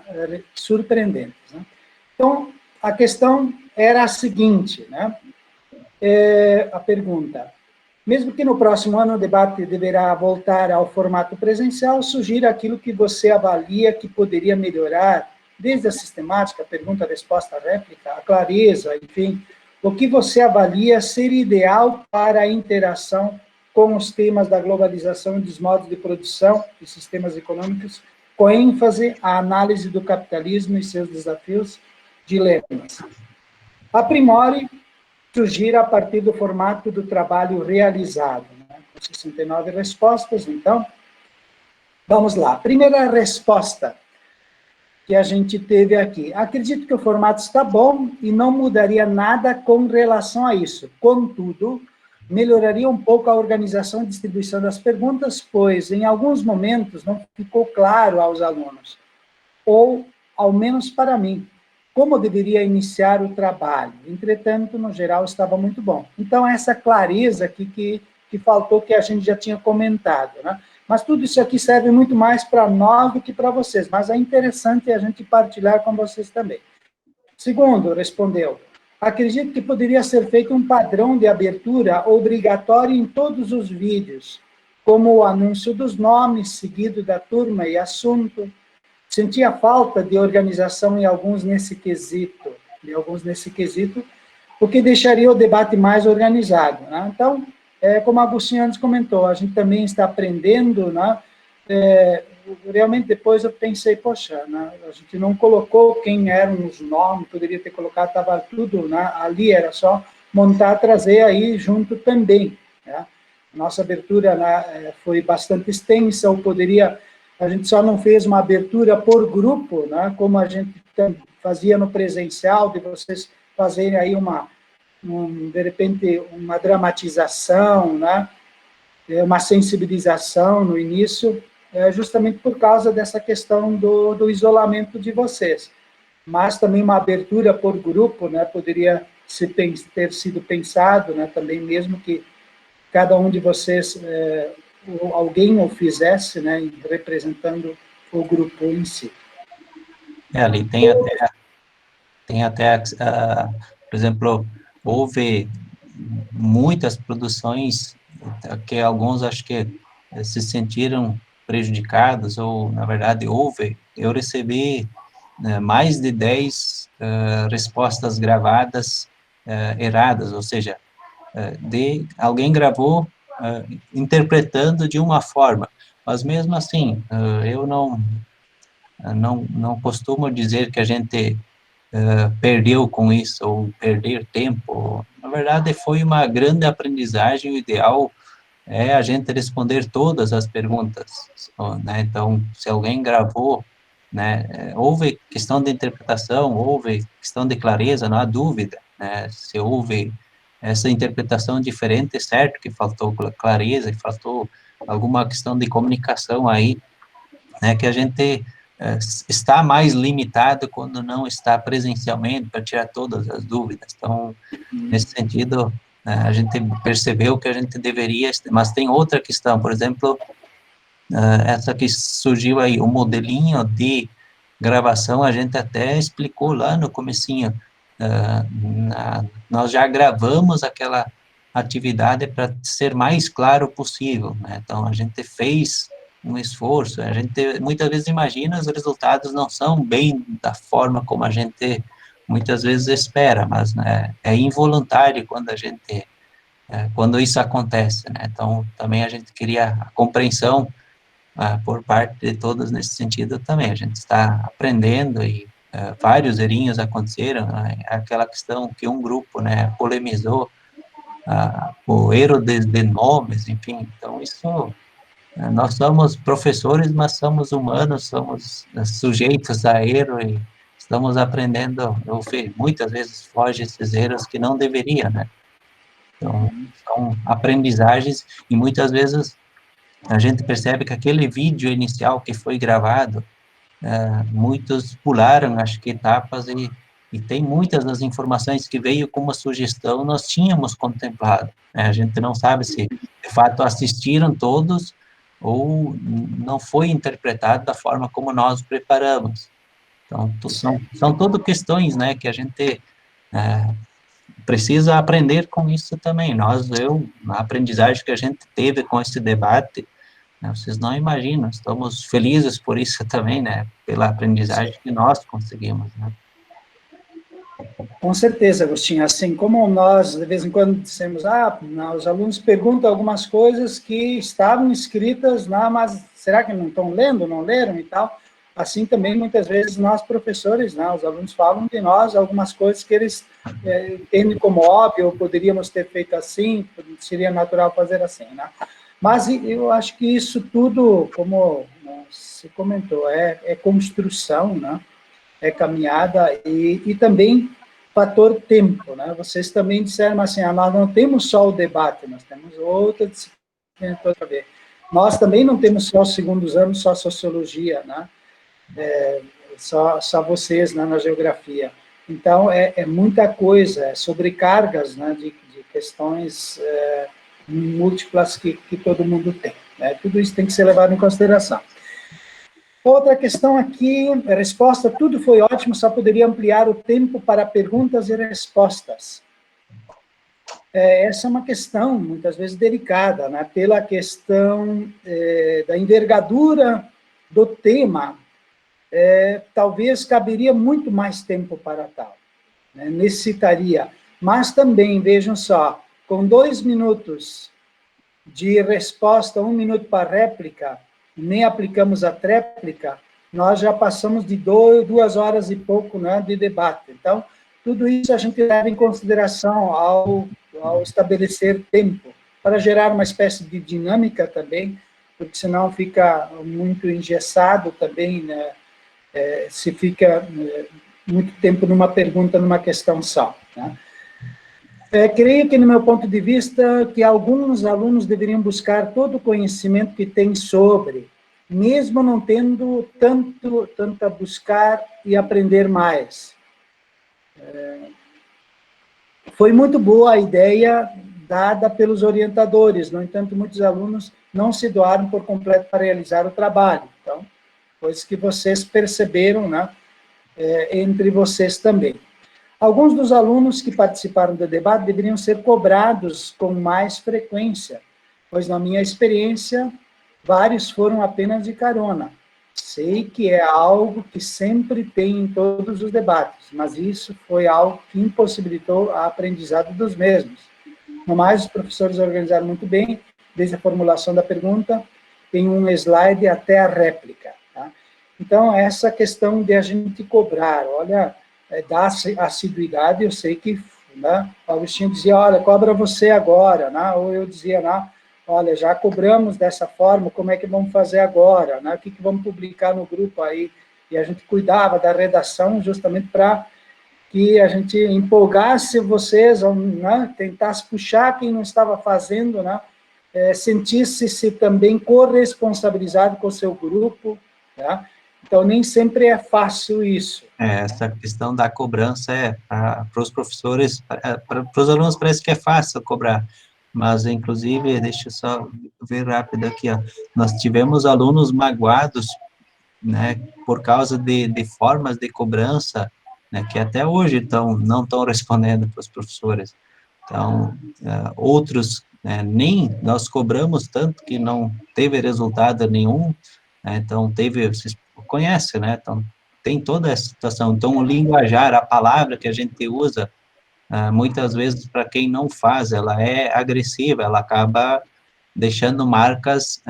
surpreendentes. Né? Então, a questão era a seguinte, né? A pergunta: mesmo que no próximo ano o debate deverá voltar ao formato presencial, sugira aquilo que você avalia que poderia melhorar, desde a sistemática, pergunta, resposta, réplica, a clareza, enfim, o que você avalia ser ideal para a interação com os temas da globalização e dos modos de produção e sistemas econômicos, com ênfase à análise do capitalismo e seus desafios, dilemas. Aprimore, surgir a partir do formato do trabalho realizado. Né? 69 respostas, então. Vamos lá. Primeira resposta que a gente teve aqui. Acredito que o formato está bom e não mudaria nada com relação a isso. Contudo, melhoraria um pouco a organização e distribuição das perguntas, pois, em alguns momentos, não ficou claro aos alunos, ou, ao menos para mim, como deveria iniciar o trabalho. Entretanto, no geral, estava muito bom. Então, essa clareza aqui que faltou, que a gente já tinha comentado, né? Mas tudo isso aqui serve muito mais para nós do que para vocês, mas é interessante a gente partilhar com vocês também. Segundo, respondeu, acredito que poderia ser feito um padrão de abertura obrigatório em todos os vídeos, como o anúncio dos nomes, seguido da turma e assunto. Sentia falta de organização em alguns nesse quesito, o que deixaria o debate mais organizado. Né? Então, como a Agostinho antes comentou, a gente também está aprendendo, né? Realmente depois eu pensei, poxa, né? A gente não colocou quem eram os nomes, poderia ter colocado, estava tudo, né? Ali, era só montar, trazer aí junto também. Né? Nossa abertura, né, foi bastante extensa, a gente só não fez uma abertura por grupo, né, como a gente fazia no presencial, de vocês fazerem aí de repente, uma dramatização, né, uma sensibilização no início, justamente por causa dessa questão do isolamento de vocês. Mas também uma abertura por grupo, né, poderia ter sido pensado, né, também mesmo que cada um de vocês, alguém o fizesse, né, representando o grupo em si. Ali tem até por exemplo, houve muitas produções que alguns acho que se sentiram prejudicados, ou, na verdade, eu recebi mais de 10 respostas gravadas erradas, ou seja, alguém gravou interpretando de uma forma, mas mesmo assim, eu não costumo dizer que a gente perdeu com isso, ou perder tempo. Na verdade, foi uma grande aprendizagem. O ideal é a gente responder todas as perguntas, né? Então, se alguém gravou, né, houve questão de interpretação, houve questão de clareza, não há dúvida, né? Se houve essa interpretação diferente, é certo que faltou clareza, e faltou alguma questão de comunicação aí, né, que a gente está mais limitado quando não está presencialmente para tirar todas as dúvidas. Então, nesse sentido, a gente percebeu que a gente deveria, mas tem outra questão, por exemplo, essa que surgiu aí, o modelinho de gravação, a gente até explicou lá no comecinho, nós já gravamos aquela atividade para ser mais claro possível, né? Então, a gente fez um esforço, a gente muitas vezes imagina, os resultados não são bem da forma como a gente muitas vezes espera, mas né, é involuntário quando isso acontece, né? Então, também a gente queria a compreensão por parte de todos nesse sentido também. A gente está aprendendo e vários errinhos aconteceram, né? Aquela questão que um grupo, né, polemizou o erro de nomes, enfim. Então, isso, nós somos professores, mas somos humanos, somos sujeitos a erro e estamos aprendendo, eu vejo, muitas vezes foge esses erros que não deveria, né? Então, são aprendizagens, e muitas vezes a gente percebe que aquele vídeo inicial que foi gravado, muitos pularam, acho que etapas, e tem muitas das informações que veio como sugestão, nós tínhamos contemplado, né? A gente não sabe se, de fato, assistiram todos, ou não foi interpretado da forma como nós preparamos. Então, são tudo questões, né, que a gente precisa aprender com isso também. A aprendizagem que a gente teve com esse debate, né, vocês não imaginam, estamos felizes por isso também, né, pela aprendizagem que nós conseguimos, né. Com certeza, Agostinho. Assim como nós, de vez em quando, dissemos, os alunos perguntam algumas coisas que estavam escritas, mas será que não estão lendo, não leram e tal? Assim também, muitas vezes, nós, professores, os alunos falam de nós algumas coisas que eles entendem como óbvio, ou poderíamos ter feito assim, seria natural fazer assim, né? Mas eu acho que isso tudo, como se comentou, é construção, né? É caminhada e também fator tempo, né? Vocês também disseram assim, nós não temos só o debate, nós temos outra disciplina para ver. Nós também não temos só os segundos anos, só sociologia, né? Só vocês, né, na geografia. Então, é muita coisa, sobrecargas, né, de questões múltiplas que todo mundo tem, né? Tudo isso tem que ser levado em consideração. Outra questão aqui, a resposta, tudo foi ótimo, só poderia ampliar o tempo para perguntas e respostas. Essa é uma questão, muitas vezes, delicada, né? Pela questão da envergadura do tema, talvez caberia muito mais tempo para tal, né? Necessitaria, mas também, vejam só, com 2 minutos de resposta, 1 minuto para réplica, nem aplicamos a tréplica, nós já passamos de 2 horas e pouco, né, de debate. Então, tudo isso a gente leva em consideração ao estabelecer tempo, para gerar uma espécie de dinâmica também, porque senão fica muito engessado também, né, se fica muito tempo numa pergunta, numa questão só, né? Creio que, no meu ponto de vista, que alguns alunos deveriam buscar todo o conhecimento que têm sobre, mesmo não tendo tanto a buscar e aprender mais. Foi muito boa a ideia dada pelos orientadores, no entanto, muitos alunos não se doaram por completo para realizar o trabalho. Então, coisas que vocês perceberam, né, entre vocês também. Alguns dos alunos que participaram do debate deveriam ser cobrados com mais frequência, pois, na minha experiência, vários foram apenas de carona. Sei que é algo que sempre tem em todos os debates, mas isso foi algo que impossibilitou a aprendizado dos mesmos. No mais, os professores organizaram muito bem, desde a formulação da pergunta, tem um slide até a réplica, tá? Então, essa questão de a gente cobrar, olha, da assiduidade, eu sei que, né, o Agostinho dizia, olha, cobra você agora, né, ou eu dizia, né, olha, já cobramos dessa forma, como é que vamos fazer agora, né, o que vamos publicar no grupo aí, e a gente cuidava da redação justamente para que a gente empolgasse vocês, né, tentasse puxar quem não estava fazendo, né, sentisse-se também corresponsabilizado com o seu grupo, né. Então, nem sempre é fácil isso. Essa questão da cobrança para os professores, para os alunos parece que é fácil cobrar, mas, inclusive, deixa eu só ver rápido aqui, ó, nós tivemos alunos magoados, né, por causa de formas de cobrança, né, que até hoje não estão respondendo para os professores. Então, outros, né, nem nós cobramos tanto que não teve resultado nenhum, né, então vocês conhecem, né, então tem toda essa situação. Então, o linguajar, a palavra que a gente usa, muitas vezes, para quem não faz, ela é agressiva, ela acaba deixando marcas,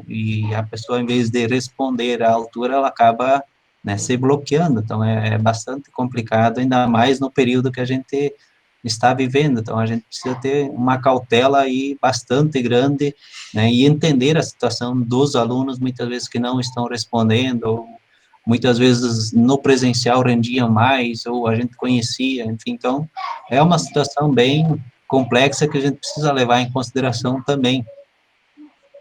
e a pessoa, em vez de responder à altura, ela acaba, né, se bloqueando. Então, é bastante complicado, ainda mais no período que a gente está vivendo. Então, a gente precisa ter uma cautela aí bastante grande, né, e entender a situação dos alunos, muitas vezes, que não estão respondendo, ou muitas vezes no presencial rendia mais, ou a gente conhecia, enfim, então, é uma situação bem complexa que a gente precisa levar em consideração também,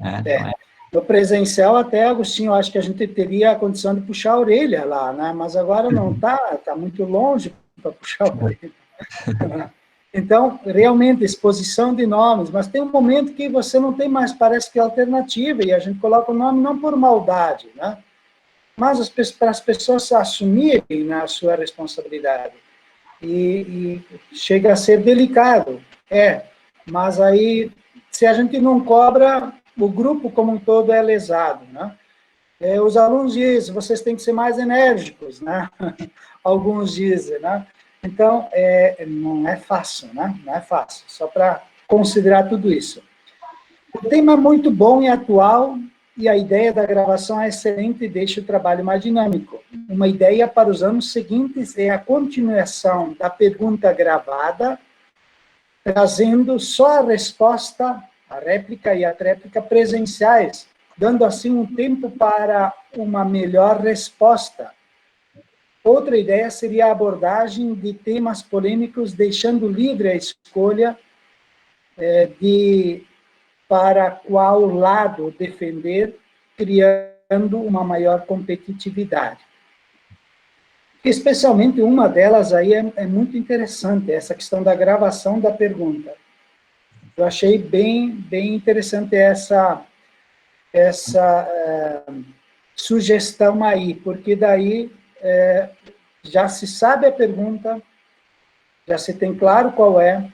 né? No presencial, até, Agostinho, acho que a gente teria a condição de puxar a orelha lá, né? Mas agora não está muito longe para puxar a orelha. Então, realmente, exposição de nomes, mas tem um momento que você não tem mais, parece que alternativa, e a gente coloca o nome não por maldade, né? Mas para as pessoas assumirem, né, a sua responsabilidade. E chega a ser delicado, mas aí, se a gente não cobra, o grupo como um todo é lesado, né? Os alunos dizem, vocês têm que ser mais enérgicos, né? Alguns dizem, né? Então, não é fácil, né? Não é fácil, só para considerar tudo isso. O tema é muito bom e atual, e a ideia da gravação é excelente e deixa o trabalho mais dinâmico. Uma ideia para os anos seguintes é a continuação da pergunta gravada, trazendo só a resposta, a réplica e a tréplica presenciais, dando assim um tempo para uma melhor resposta. Outra ideia seria a abordagem de temas polêmicos, deixando livre a escolha para qual lado defender, criando uma maior competitividade. Especialmente uma delas aí é muito interessante, essa questão da gravação da pergunta. Eu achei bem interessante essa sugestão aí, porque daí já se sabe a pergunta, já se tem claro qual é,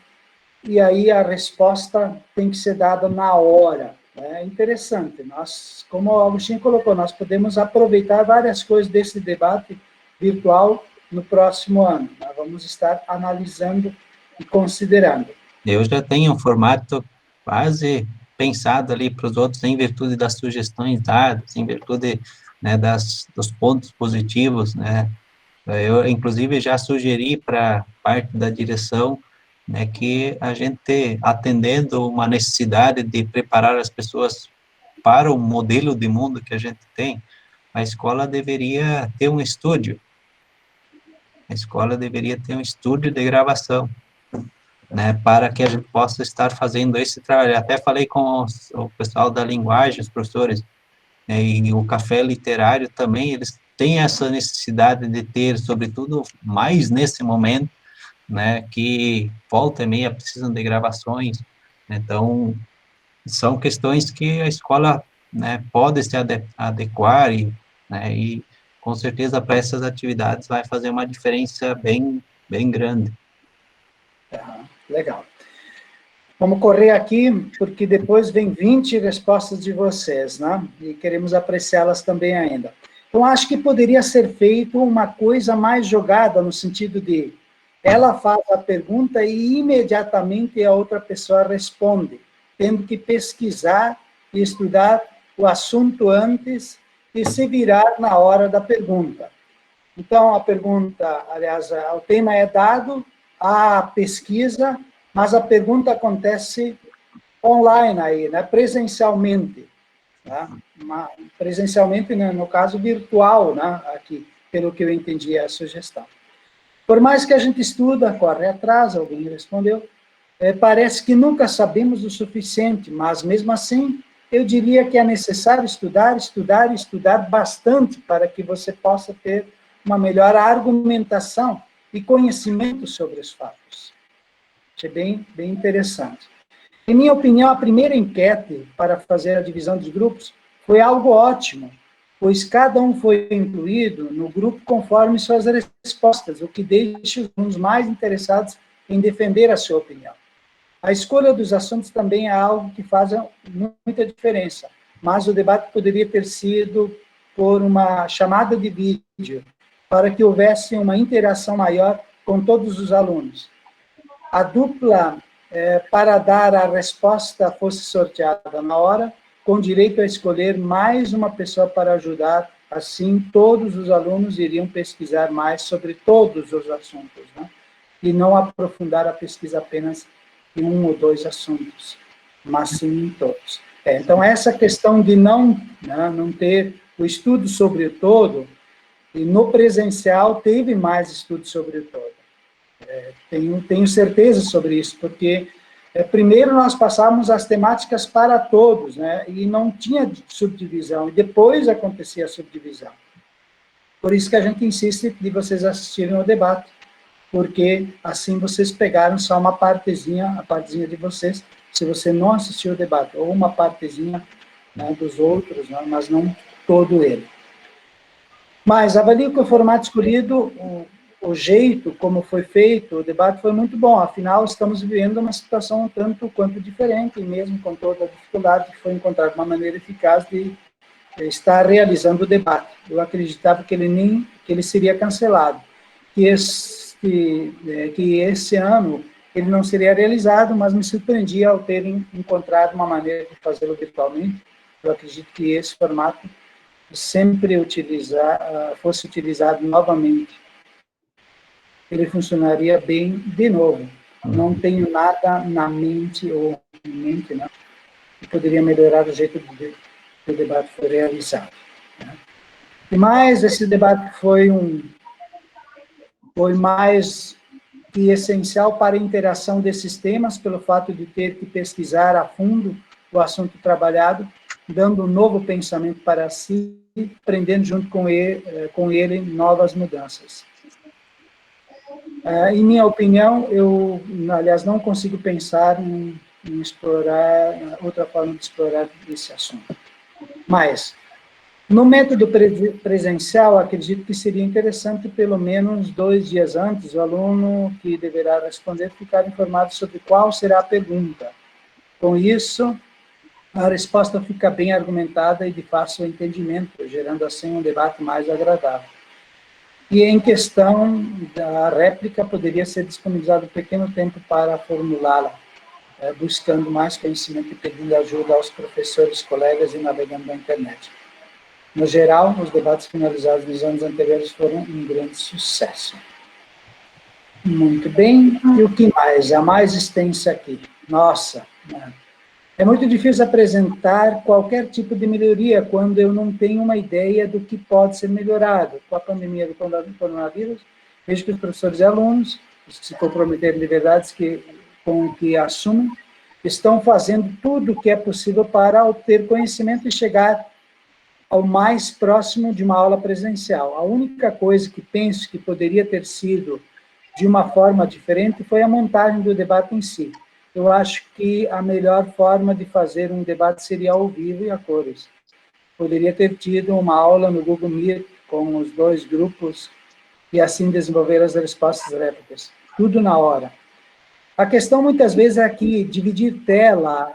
e aí a resposta tem que ser dada na hora. É interessante. Nós, como o Agostinho colocou, nós podemos aproveitar várias coisas desse debate virtual no próximo ano. Nós vamos estar analisando e considerando. Eu já tenho um formato quase pensado ali para os outros, em virtude das sugestões dadas, em virtude, né, dos pontos positivos, né? Eu, inclusive, já sugeri para parte da direção, né, que a gente, atendendo uma necessidade de preparar as pessoas para o modelo de mundo que a gente tem, a escola deveria ter um estúdio. A escola deveria ter um estúdio de gravação, né, para que a gente possa estar fazendo esse trabalho. Até falei com o pessoal da linguagem, os professores, né, e o café literário também, eles têm essa necessidade de ter, sobretudo, mais nesse momento, né, que volta e meia precisam de gravações. Então, são questões que a escola, né, pode se adequar né, e com certeza para essas atividades vai fazer uma diferença bem grande. Legal. Vamos correr aqui, porque depois vem 20 respostas de vocês, né? E queremos apreciá-las também ainda. Então, acho que poderia ser feito uma coisa mais jogada, no sentido de ela faz a pergunta e imediatamente a outra pessoa responde, tendo que pesquisar e estudar o assunto antes e se virar na hora da pergunta. Então, a pergunta, aliás, o tema é dado, a pesquisa, mas a pergunta acontece online aí, né, presencialmente, tá? Presencialmente, né, no caso virtual, né, aqui, pelo que eu entendi a sugestão. Por mais que a gente estuda, corre atrás, alguém respondeu, parece que nunca sabemos o suficiente, mas mesmo assim, eu diria que é necessário estudar, estudar e estudar bastante para que você possa ter uma melhor argumentação e conhecimento sobre os fatos. Achei bem interessante. Em minha opinião, a primeira enquete para fazer a divisão dos grupos foi algo ótimo, pois cada um foi incluído no grupo conforme suas respostas, o que deixa os alunos mais interessados em defender a sua opinião. A escolha dos assuntos também é algo que faz muita diferença, mas o debate poderia ter sido por uma chamada de vídeo, para que houvesse uma interação maior com todos os alunos. A dupla, para dar a resposta, fosse sorteada na hora, com direito a escolher mais uma pessoa para ajudar, assim todos os alunos iriam pesquisar mais sobre todos os assuntos, né? E não aprofundar a pesquisa apenas em um ou dois assuntos, mas sim em todos. Então, essa questão de não ter o estudo sobre o todo, E no presencial teve mais estudos sobre o todo. Tenho certeza sobre isso, porque primeiro nós passávamos as temáticas para todos, né, e não tinha subdivisão, e depois acontecia a subdivisão. Por isso que a gente insiste de vocês assistirem ao debate, porque assim vocês pegaram só uma partezinha, a partezinha de vocês, se você não assistiu o debate, ou uma partezinha, né, dos outros, né, mas não todo ele. Mas avalio que o formato escolhido, o jeito como foi feito, o debate foi muito bom, afinal estamos vivendo uma situação um tanto quanto diferente, e mesmo com toda a dificuldade, foi encontrar uma maneira eficaz de estar realizando o debate. Eu acreditava que ele seria cancelado, que esse ano ele não seria realizado, mas me surpreendi ao terem encontrado uma maneira de fazê-lo virtualmente. Eu acredito que esse formato sempre fosse utilizado novamente, ele funcionaria bem de novo. Não tenho nada na mente, ou em mente, né, que poderia melhorar o jeito que o debate foi realizado. Né. E mais, esse debate foi mais que essencial para a interação desses temas, pelo fato de ter que pesquisar a fundo o assunto trabalhado, dando um novo pensamento para si, aprendendo junto com ele novas mudanças. Em minha opinião, eu, aliás, não consigo pensar em explorar outra forma de explorar esse assunto. Mas, no método presencial, acredito que seria interessante, pelo menos 2 dias antes, o aluno que deverá responder ficar informado sobre qual será a pergunta. Com isso, a resposta fica bem argumentada e de fácil entendimento, gerando assim um debate mais agradável. E em questão da réplica, poderia ser disponibilizado um pequeno tempo para formulá-la, buscando mais conhecimento e pedindo ajuda aos professores, colegas e navegando na internet. No geral, os debates finalizados nos anos anteriores foram um grande sucesso. Muito bem. E o que mais? A mais extensa aqui. Nossa, é muito difícil apresentar qualquer tipo de melhoria quando eu não tenho uma ideia do que pode ser melhorado. Com a pandemia do coronavírus, vejo que os professores e alunos, se comprometerem de verdade com o que assumem, estão fazendo tudo o que é possível para obter conhecimento e chegar ao mais próximo de uma aula presencial. A única coisa que penso que poderia ter sido de uma forma diferente foi a montagem do debate em si. Eu acho que a melhor forma de fazer um debate seria ao vivo e a cores. Poderia ter tido uma aula no Google Meet com os 2 grupos e assim desenvolver as respostas réplicas. Tudo na hora. A questão muitas vezes é que dividir tela,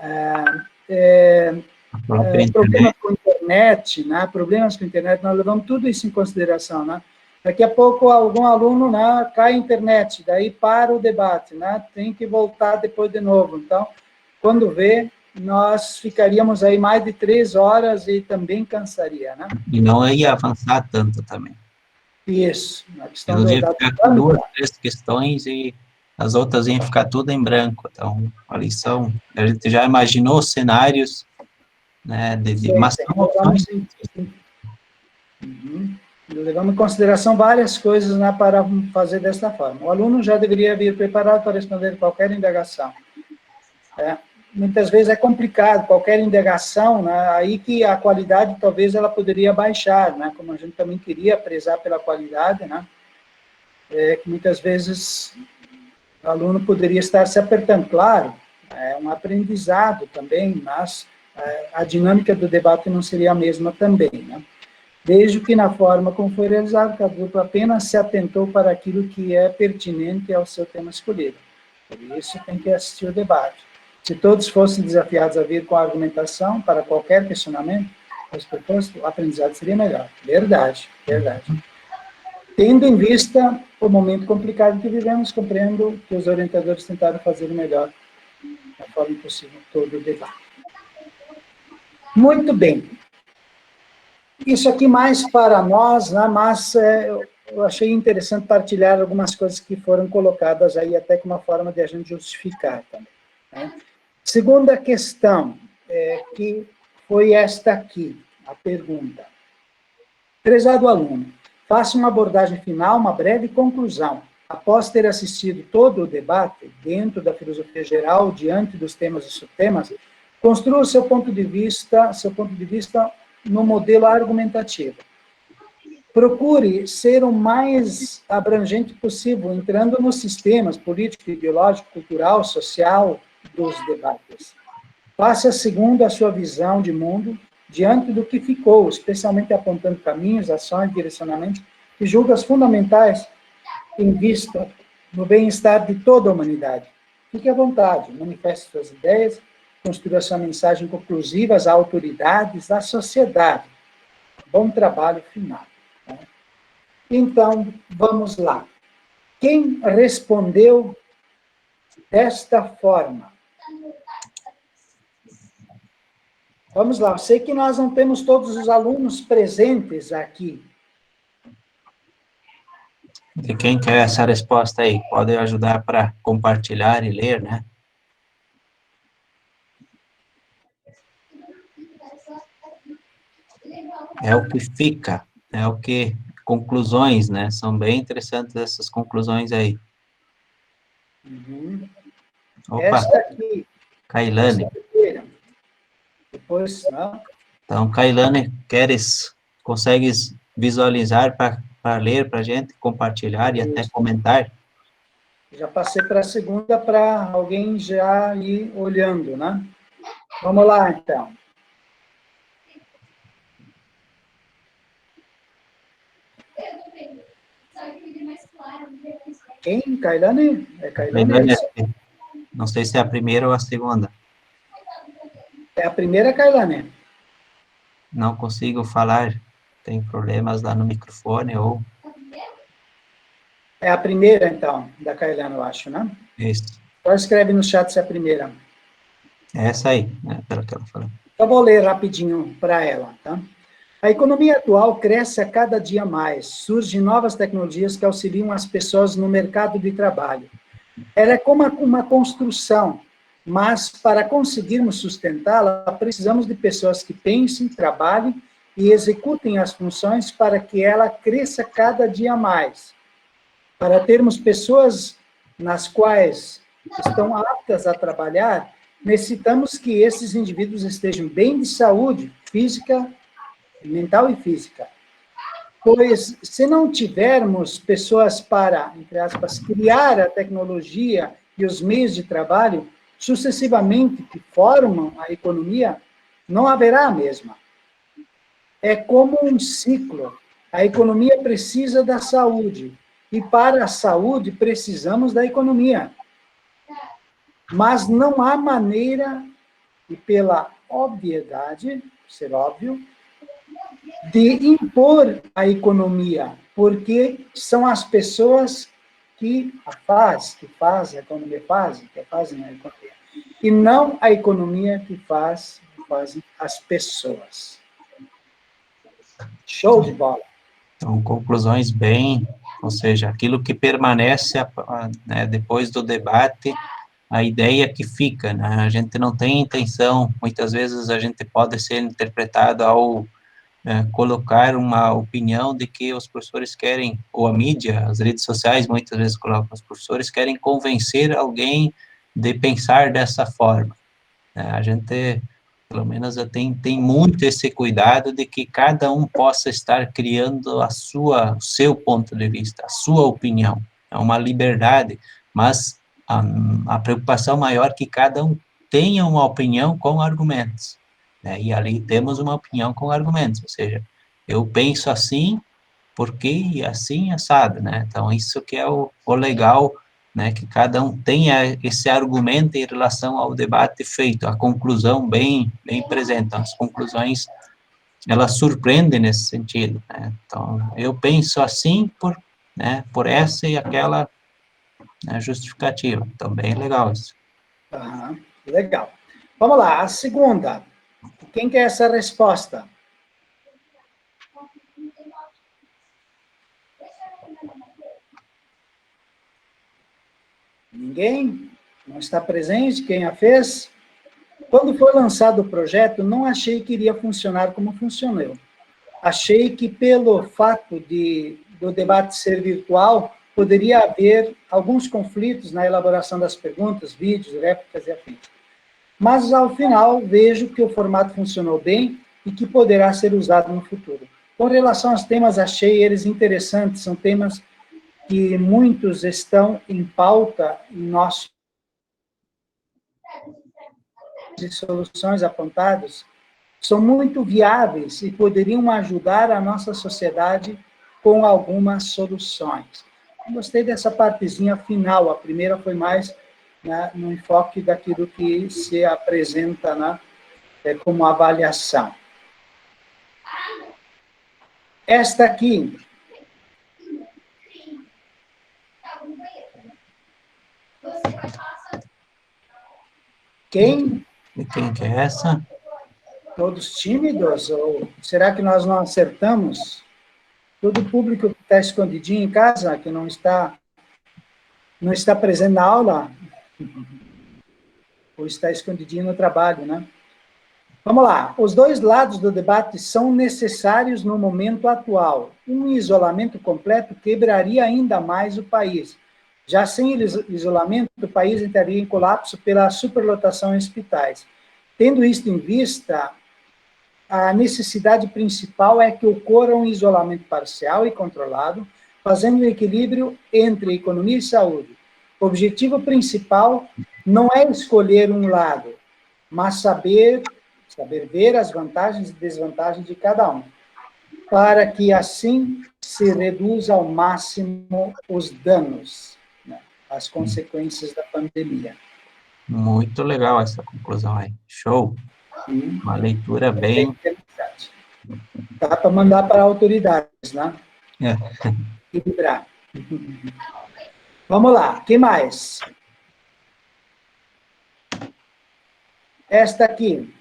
problemas com internet, né? Problemas com internet, nós levamos tudo isso em consideração, né? Daqui a pouco algum aluno, né, cai a internet, daí para o debate, né? Tem que voltar depois de novo. Então, quando vê, nós ficaríamos aí mais de 3 horas e também cansaria, né? E não ia avançar tanto também. Isso, na questão Eu ia da ficar com 2, 3 questões e as outras iam ficar tudo em branco. Então, a lição, a gente já imaginou cenários, né, mas são opções. Levamos em consideração várias coisas, né, para fazer desta forma. O aluno já deveria vir preparado para responder qualquer indagação. Muitas vezes é complicado, qualquer indagação, né, aí que a qualidade talvez ela poderia baixar, né, como a gente também queria prezar pela qualidade, né, que muitas vezes o aluno poderia estar se apertando. Claro, é um aprendizado também, mas a dinâmica do debate não seria a mesma também, né. Desde que na forma como foi realizado, cada grupo apenas se atentou para aquilo que é pertinente ao seu tema escolhido. Por isso, tem que assistir o debate. Se todos fossem desafiados a vir com a argumentação para qualquer questionamento, o aprendizado seria melhor. Verdade, verdade. Tendo em vista o momento complicado que vivemos, compreendo que os orientadores tentaram fazer o melhor da forma possível todo o debate. Muito bem. Isso aqui mais para nós, né, mas eu achei interessante partilhar algumas coisas que foram colocadas aí, até como uma forma de a gente justificar também, né. Segunda questão, que foi esta aqui, a pergunta. Prezado aluno, Faça uma abordagem final, uma breve conclusão. Após ter assistido todo o debate, dentro da filosofia geral, diante dos temas e subtemas, construa seu ponto de vista no modelo argumentativo. Procure ser o mais abrangente possível, entrando nos sistemas político, ideológico, cultural, social dos debates. Faça segundo a sua visão de mundo, diante do que ficou, especialmente apontando caminhos, ações, direcionamentos e julgas fundamentais em vista no bem-estar de toda a humanidade. Fique à vontade, manifeste suas ideias, construa sua mensagem conclusiva às autoridades, à sociedade. Bom trabalho final. Então, vamos lá. Quem respondeu desta forma? Vamos lá, eu sei que nós não temos todos os alunos presentes aqui. De quem quer essa resposta aí? Pode ajudar para compartilhar e ler, né? É o que fica, é o que... Conclusões, né? São bem interessantes essas conclusões aí. Uhum. Opa, Esta aqui. Kailane. Depois, não? Então, Kailane, consegues visualizar para ler para a gente, compartilhar e até comentar? Já passei para a segunda para alguém já ir olhando, né? Vamos lá, então. Quem? Kailane? É Kailane? Não sei se é a primeira ou a segunda. É a primeira, Kailane? Não consigo falar. Tem problemas lá no microfone ou... É a primeira, então, da Kailane, eu acho, né? Isso. Só escreve no chat se é a primeira. É essa aí, né? Pelo que ela falou. Eu vou ler rapidinho para ela, tá? A economia atual cresce a cada dia mais. Surgem novas tecnologias que auxiliam as pessoas no mercado de trabalho. Ela é como uma construção, mas para conseguirmos sustentá-la, precisamos de pessoas que pensem, trabalhem e executem as funções para que ela cresça cada dia mais. Para termos pessoas nas quais estão aptas a trabalhar, necessitamos que esses indivíduos estejam bem de saúde física, mental e física. Pois, se não tivermos pessoas para, entre aspas, criar a tecnologia e os meios de trabalho, sucessivamente, que formam a economia, não haverá a mesma. É como um ciclo. A economia precisa da saúde, e para a saúde precisamos da economia. Mas não há maneira, e pela obviedade, ser óbvio, de impor a economia, porque são as pessoas que fazem a economia, que fazem a economia, e não a economia que fazem as pessoas. Show de bola. Então, conclusões bem, ou seja, aquilo que permanece né, depois do debate, a ideia que fica, né? A gente não tem intenção, muitas vezes a gente pode ser interpretado ao colocar uma opinião de que os professores querem, ou a mídia, as redes sociais muitas vezes colocam, os professores querem convencer alguém de pensar dessa forma. A gente, pelo menos, tem muito esse cuidado de que cada um possa estar criando o seu ponto de vista, a sua opinião. É uma liberdade, mas a preocupação maior é que cada um tenha uma opinião com argumentos. Né? E ali temos uma opinião com argumentos, ou seja, eu penso assim, porque assim, assado, né? Então, isso que é o legal, né? Que cada um tenha esse argumento em relação ao debate feito, a conclusão bem presente. Então, as conclusões, elas surpreendem nesse sentido, né? Então, eu penso assim por essa e aquela, né, justificativa. Então, bem legal isso. Uhum, legal. Vamos lá, a segunda. Quem quer essa resposta? Ninguém? Não está presente? Quem a fez? Quando foi lançado o projeto, não achei que iria funcionar como funcionou. achei que, pelo fato do debate ser virtual, poderia haver alguns conflitos na elaboração das perguntas, vídeos, réplicas e afins. Mas, ao final, vejo que o formato funcionou bem e que poderá ser usado no futuro. Com relação aos temas, achei eles interessantes, são temas que muitos estão em pauta em nossos e soluções apontadas, são muito viáveis e poderiam ajudar a nossa sociedade com algumas soluções. Eu gostei dessa partezinha final, a primeira foi mais, né, no enfoque daquilo que se apresenta, né, como avaliação. Esta aqui. Quem? E quem que é essa? Todos tímidos? Ou será que nós não acertamos? Todo público que está escondidinho em casa, que não está presente na aula, ou está escondidinho no trabalho, né? Vamos lá. Os dois lados do debate são necessários no momento atual. Um isolamento completo quebraria ainda mais o país. Já sem isolamento, o país entraria em colapso pela superlotação em hospitais. Tendo isto em vista, a necessidade principal é que ocorra um isolamento parcial e controlado, fazendo um equilíbrio entre economia e saúde. O objetivo principal não é escolher um lado, mas saber ver as vantagens e desvantagens de cada um, para que assim se reduza ao máximo os danos, né, as consequências da pandemia. Muito legal essa conclusão aí. Show. Uma leitura bem... interessante. Dá para mandar para autoridades, né? É. Equilibrar. Vamos lá, o que mais? Esta aqui.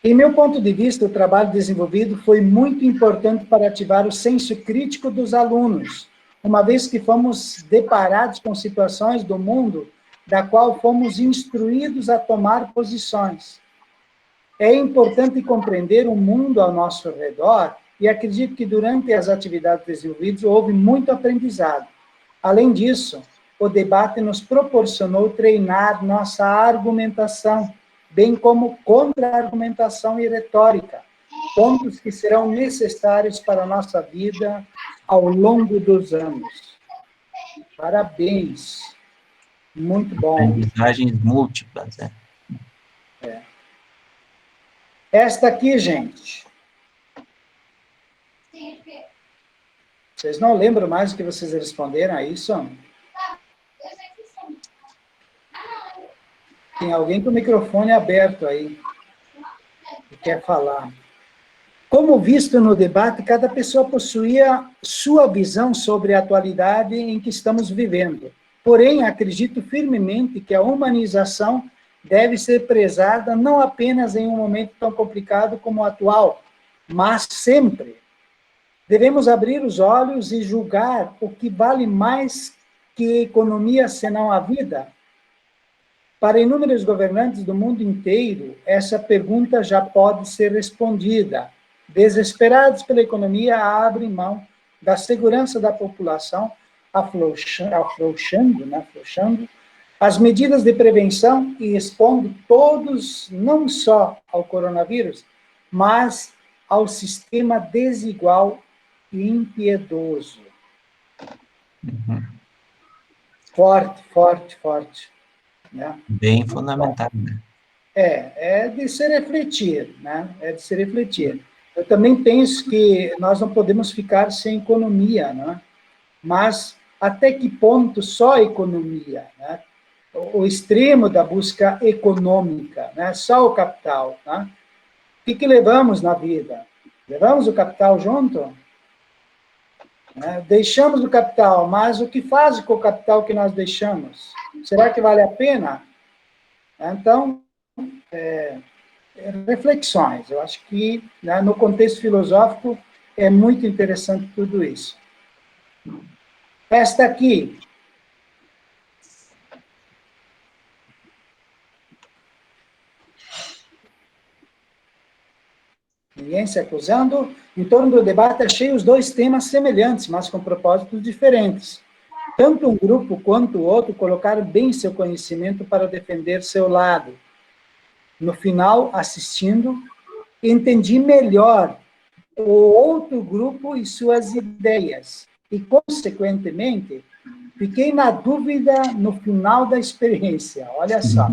Em meu ponto de vista, o trabalho desenvolvido foi muito importante para ativar o senso crítico dos alunos, uma vez que fomos deparados com situações do mundo da qual fomos instruídos a tomar posições. É importante compreender o mundo ao nosso redor e acredito que durante as atividades desenvolvidas houve muito aprendizado. Além disso, o debate nos proporcionou treinar nossa argumentação, bem como contra-argumentação e retórica, pontos que serão necessários para a nossa vida ao longo dos anos. Parabéns. Muito bom. Aprendizagens múltiplas, né? Esta aqui, gente. Vocês não lembram mais o que vocês responderam a isso? Tem alguém com o microfone aberto aí, que quer falar. Como visto no debate, cada pessoa possuía sua visão sobre a atualidade em que estamos vivendo. Porém, acredito firmemente que a humanização deve ser prezada não apenas em um momento tão complicado como o atual, mas sempre. Devemos abrir os olhos e julgar o que vale mais que economia senão a vida. Para inúmeros governantes do mundo inteiro, essa pergunta já pode ser respondida. Desesperados pela economia, abrem mão da segurança da população, afrouxando as medidas de prevenção e expondo todos, não só ao coronavírus, mas ao sistema desigual e impiedoso. Uhum. Forte, forte, forte. Né? Bem fundamentado, né? É de se refletir, né? É de se refletir. Eu também penso que nós não podemos ficar sem economia, né? Mas até que ponto só economia, né? O extremo da busca econômica, né? Só o capital, né? O que levamos na vida? Levamos o capital junto? Né? Deixamos o capital, mas o que faz com o capital que nós deixamos? Será que vale a pena? Então, reflexões. Eu acho que, né, no contexto filosófico, é muito interessante tudo isso. Esta aqui. ninguém se acusando. Em torno do debate, achei os dois temas semelhantes, mas com propósitos diferentes. Tanto um grupo quanto o outro colocaram bem seu conhecimento para defender seu lado. No final, assistindo, entendi melhor o outro grupo e suas ideias. E, consequentemente, fiquei na dúvida no final da experiência. Olha só.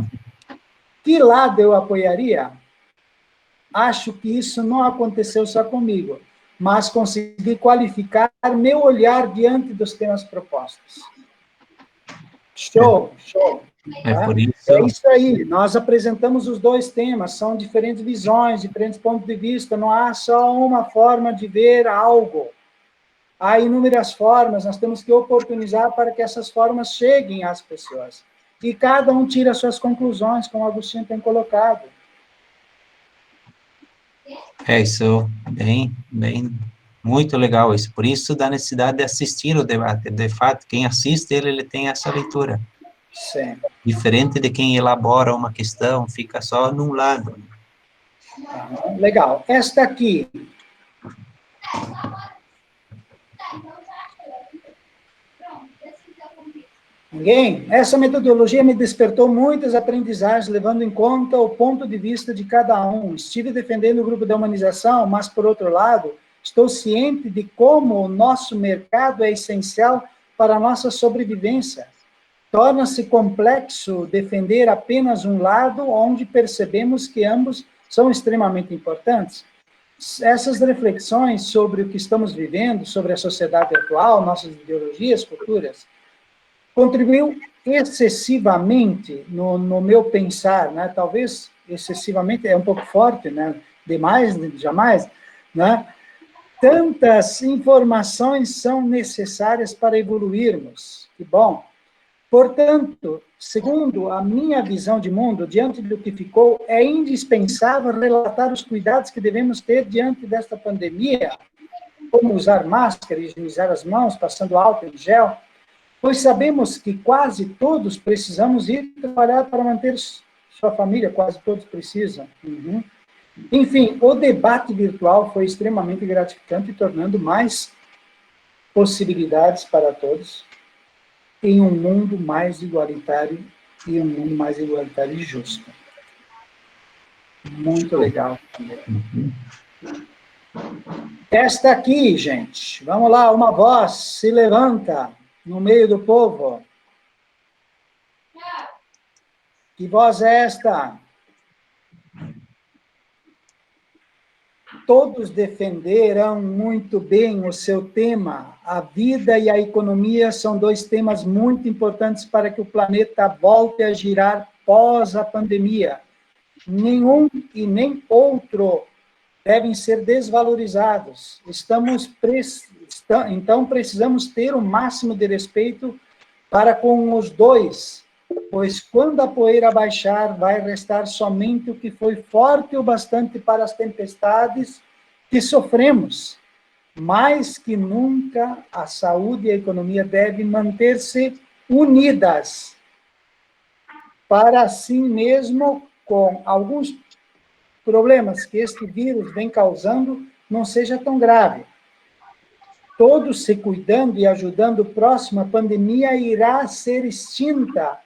Que lado eu apoiaria? Acho que isso não aconteceu só comigo, mas consegui qualificar meu olhar diante dos temas propostos. Show, show. Tá? Por isso... É isso aí, nós apresentamos os dois temas, são diferentes visões, diferentes pontos de vista, não há só uma forma de ver algo. Há inúmeras formas, nós temos que oportunizar para que essas formas cheguem às pessoas. E cada um tira suas conclusões, como o Agostinho tem colocado. Isso, muito legal isso. Por isso, da necessidade de assistir o debate. De fato, quem assiste, ele tem essa leitura. Sim. Diferente de quem elabora uma questão, fica só num lado. Legal. Esta aqui. Ninguém? Essa metodologia me despertou muitas aprendizagens, levando em conta o ponto de vista de cada um. Estive defendendo o grupo da humanização, mas, por outro lado, estou ciente de como o nosso mercado é essencial para a nossa sobrevivência. Torna-se complexo defender apenas um lado, onde percebemos que ambos são extremamente importantes. Essas reflexões sobre o que estamos vivendo, sobre a sociedade atual, nossas ideologias futuras, contribuiu excessivamente no meu pensar, né? Talvez excessivamente é um pouco forte, né? Demais, jamais, né? Tantas informações são necessárias para evoluirmos. Que bom. Portanto, segundo a minha visão de mundo, diante do que ficou, é indispensável relatar os cuidados que devemos ter diante desta pandemia, como usar máscara, higienizar as mãos, passando álcool em gel, pois sabemos que quase todos precisamos ir trabalhar para manter sua família, quase todos precisam. Enfim, o debate virtual foi extremamente gratificante, tornando mais possibilidades para todos em um mundo mais igualitário e um mundo mais igualitário e justo. Muito legal. Esta aqui, gente, vamos lá, uma voz se levanta no meio do povo. Que voz é esta? Todos defenderam muito bem o seu tema. A vida e a economia são dois temas muito importantes para que o planeta volte a girar pós a pandemia. Nenhum e nem outro devem ser desvalorizados. Então, precisamos ter o máximo de respeito para com os dois, pois quando a poeira baixar, vai restar somente o que foi forte o bastante para as tempestades que sofremos. Mais que nunca, a saúde e a economia devem manter-se unidas, para assim mesmo, com alguns problemas que este vírus vem causando, não seja tão grave. Todos se cuidando e ajudando o próximo, a pandemia irá ser extinta.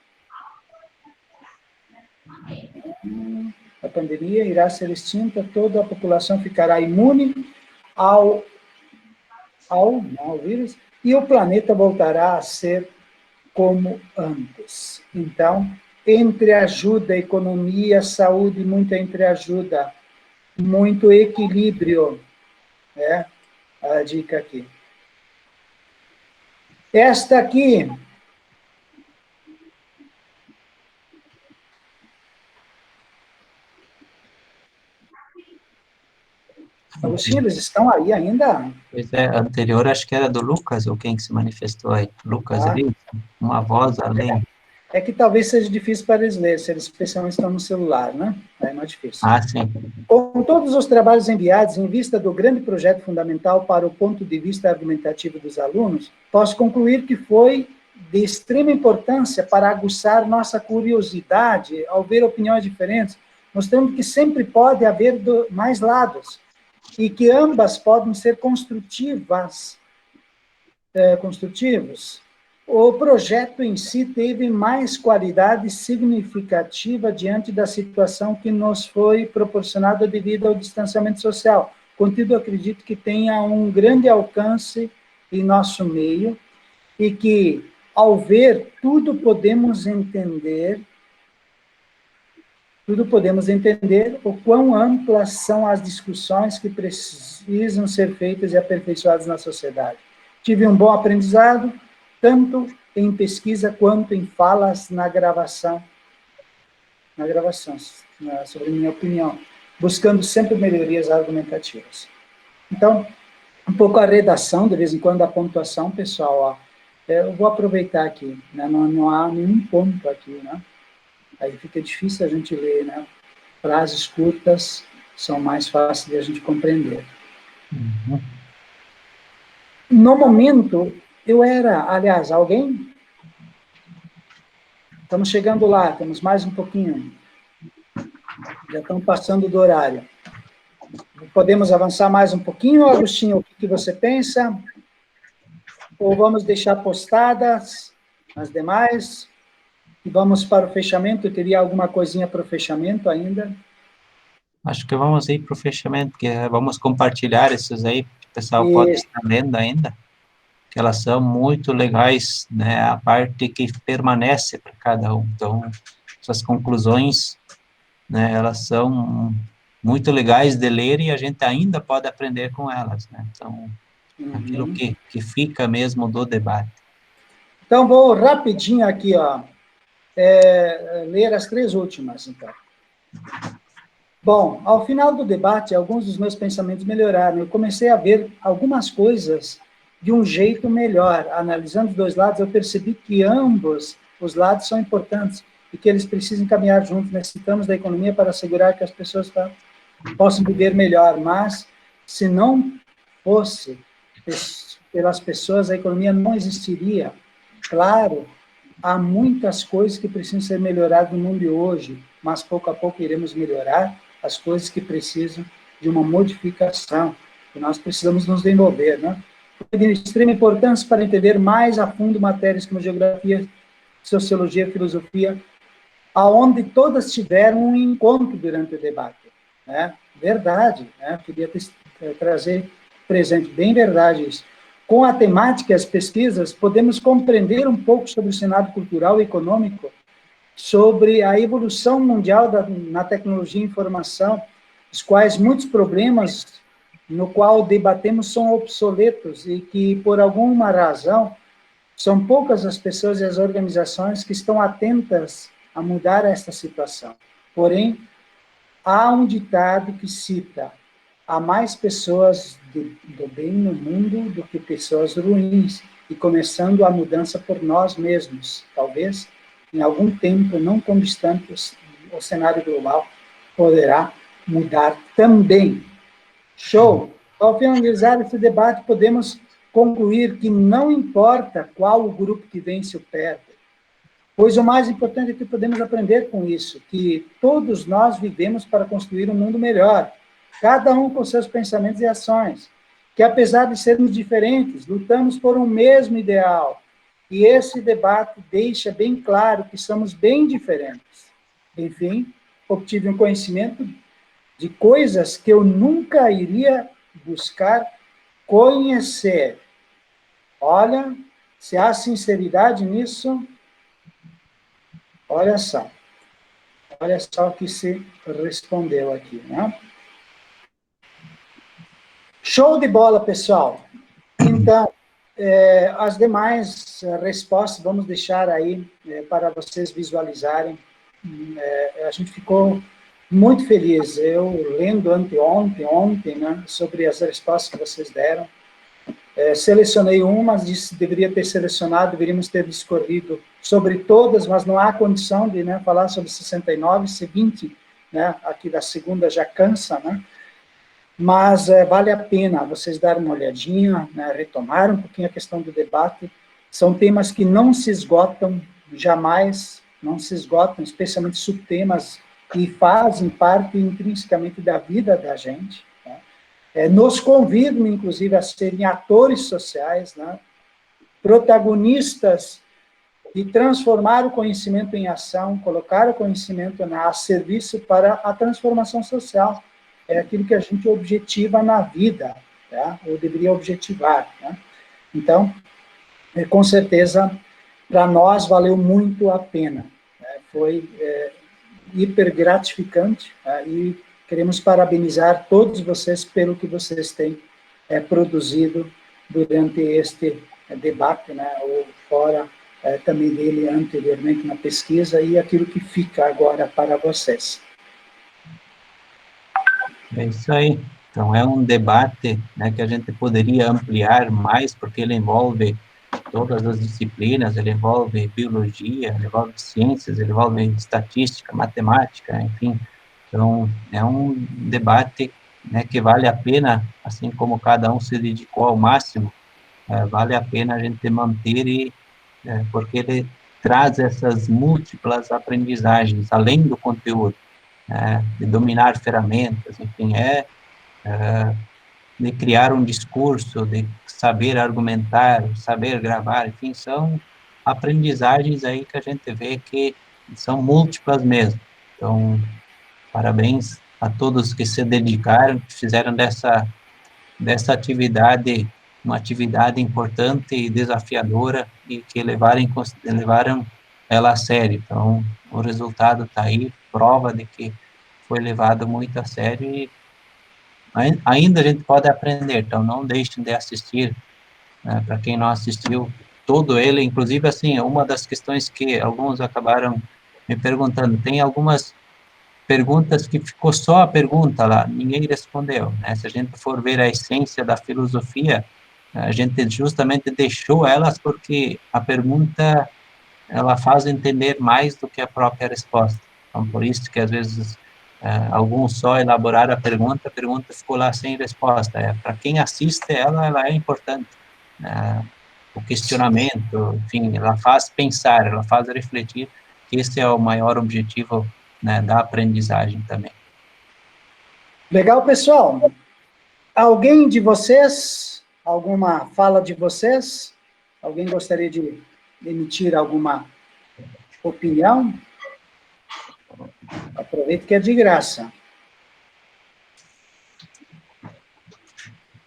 A pandemia irá ser extinta, toda a população ficará imune ao vírus, e o planeta voltará a ser como antes. Então, entreajuda, economia, saúde, muita entreajuda, muito equilíbrio, é a dica aqui. Esta aqui, Agostinho, eles estão aí ainda? Pois é, anterior acho que era do Lucas, ou quem que se manifestou aí? Lucas ali, uma voz além. É que talvez seja difícil para eles lerem, se eles especialmente estão no celular, né? É mais difícil. Sim. Com todos os trabalhos enviados, em vista do grande projeto fundamental para o ponto de vista argumentativo dos alunos, posso concluir que foi de extrema importância para aguçar nossa curiosidade ao ver opiniões diferentes, mostrando que sempre pode haver mais lados, e que ambas podem ser construtivos. O projeto em si teve mais qualidade significativa diante da situação que nos foi proporcionada devido ao distanciamento social. Contudo, acredito que tenha um grande alcance em nosso meio e que, ao ver, tudo podemos entender o quão amplas são as discussões que precisam ser feitas e aperfeiçoadas na sociedade. Tive um bom aprendizado, tanto em pesquisa quanto em falas na gravação, sobre minha opinião, buscando sempre melhorias argumentativas. Então, um pouco a redação, de vez em quando a pontuação, pessoal, ó, eu vou aproveitar aqui, né, não há nenhum ponto aqui, né? Aí fica difícil a gente ler, né? Frases curtas são mais fáceis de a gente compreender. Uhum. No momento, aliás, alguém? Estamos chegando lá, temos mais um pouquinho. Já estamos passando do horário. Podemos avançar mais um pouquinho, Agostinho? O que você pensa? Ou vamos deixar postadas as demais? E vamos para o fechamento. Eu teria alguma coisinha para o fechamento ainda? Acho que vamos ir para o fechamento, porque vamos compartilhar esses aí, que o pessoal pode estar lendo ainda, que elas são muito legais, né, a parte que permanece para cada um. Então, essas conclusões, né, elas são muito legais de ler e a gente ainda pode aprender com elas, né? Então, aquilo que fica mesmo do debate. Então, vou rapidinho aqui, ó, ler as 3 últimas, então. Bom, ao final do debate, alguns dos meus pensamentos melhoraram. Eu comecei a ver algumas coisas de um jeito melhor. Analisando os 2 lados, eu percebi que ambos os lados são importantes e que eles precisam caminhar juntos. Necessitamos da economia para assegurar que as pessoas possam viver melhor, mas se não fosse pelas pessoas, a economia não existiria. Claro, há muitas coisas que precisam ser melhoradas no mundo de hoje, mas pouco a pouco iremos melhorar as coisas que precisam de uma modificação, que nós precisamos nos desenvolver, né? É de extrema importância para entender mais a fundo matérias como geografia, sociologia, filosofia, aonde todas tiveram um encontro durante o debate, né? Verdade, né? Queria trazer presente, bem verdade isso. Com a temática e as pesquisas, podemos compreender um pouco sobre o cenário cultural e econômico, sobre a evolução mundial na tecnologia e informação, os quais muitos problemas no qual debatemos são obsoletos e que, por alguma razão, são poucas as pessoas e as organizações que estão atentas a mudar esta situação. Porém, há um ditado que cita: há mais pessoas do bem no mundo do que pessoas ruins, e começando a mudança por nós mesmos. Talvez, em algum tempo não tão distante, o cenário global poderá mudar também. Show! Ao finalizar esse debate, podemos concluir que não importa qual o grupo que vence ou perde, pois o mais importante é que podemos aprender com isso, que todos nós vivemos para construir um mundo melhor, cada um com seus pensamentos e ações, que apesar de sermos diferentes, lutamos por um mesmo ideal. E esse debate deixa bem claro que somos bem diferentes. Enfim, obtive um conhecimento de coisas que eu nunca iria buscar conhecer. Olha, se há sinceridade nisso, olha só o que se respondeu aqui, né? Show de bola, pessoal. Então, as demais respostas vamos deixar aí para vocês visualizarem. A gente ficou muito feliz. Eu lendo ontem, né, sobre as respostas que vocês deram. Selecionei umas, disse que deveria ter selecionado, deveríamos ter discorrido sobre todas, mas não há condição de, né, falar sobre 69, C20, né, aqui da segunda já cansa, né? Mas vale a pena vocês darem uma olhadinha, né, retomar um pouquinho a questão do debate. São temas que não se esgotam, jamais não se esgotam, especialmente subtemas que fazem parte intrinsecamente da vida da gente, né? nos convidam, inclusive, a serem atores sociais, né? Protagonistas de transformar o conhecimento em ação, colocar o conhecimento a serviço para a transformação social. É aquilo que a gente objetiva na vida, tá? Ou deveria objetivar, né? Então, com certeza, para nós valeu muito a pena, né? Foi hiper gratificante, e queremos parabenizar todos vocês pelo que vocês têm produzido durante este debate, né? Ou fora também dele anteriormente na pesquisa, e aquilo que fica agora para vocês. É isso aí. Então, é um debate, né, que a gente poderia ampliar mais, porque ele envolve todas as disciplinas, ele envolve biologia, ele envolve ciências, ele envolve estatística, matemática, enfim. Então, é um debate, né, que vale a pena, assim como cada um se dedicou ao máximo, vale a pena a gente manter, porque ele traz essas múltiplas aprendizagens, além do conteúdo, de dominar ferramentas, enfim, de criar um discurso, de saber argumentar, saber gravar, enfim, são aprendizagens aí que a gente vê que são múltiplas mesmo. Então, parabéns a todos que se dedicaram, que fizeram dessa atividade uma atividade importante e desafiadora e que levaram ela a sério. Então, o resultado está aí, prova de que foi levado muito a sério e ainda a gente pode aprender, então não deixem de assistir, né, para quem não assistiu todo ele, inclusive, assim, uma das questões que alguns acabaram me perguntando, tem algumas perguntas que ficou só a pergunta lá, ninguém respondeu, né? Se a gente for ver a essência da filosofia, a gente justamente deixou elas porque a pergunta, ela faz entender mais do que a própria resposta. Então, por isso que às vezes alguns só elaboraram a pergunta ficou lá sem resposta. Para quem assiste ela é importante. O questionamento, enfim, ela faz pensar, ela faz refletir, que esse é o maior objetivo, né, da aprendizagem também. Legal, pessoal. Alguém de vocês, alguma fala de vocês? Alguém gostaria de emitir alguma opinião? Aproveite que é de graça.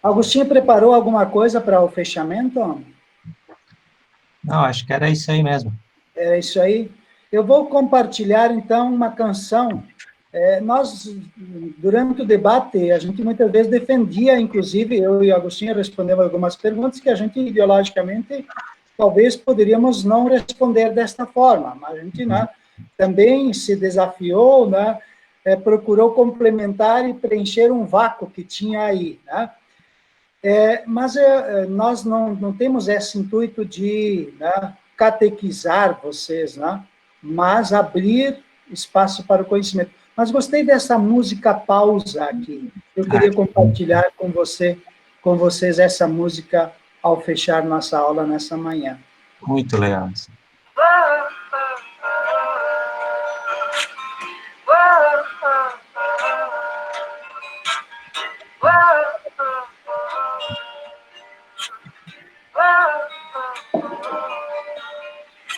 Agostinho preparou alguma coisa para o fechamento? Não, acho que era isso aí mesmo. É isso aí. Eu vou compartilhar, então, uma canção. Nós, durante o debate, a gente muitas vezes defendia, inclusive, eu e o Agostinho respondemos algumas perguntas que a gente, ideologicamente, talvez poderíamos não responder desta forma, mas a gente, né, também se desafiou, né, procurou complementar e preencher um vácuo que tinha aí, né? Mas nós não temos esse intuito de, né, catequizar vocês, né, mas abrir espaço para o conhecimento. Mas gostei dessa música pausa aqui. Eu queria compartilhar com vocês essa música ao fechar nossa aula nessa manhã. Muito legal.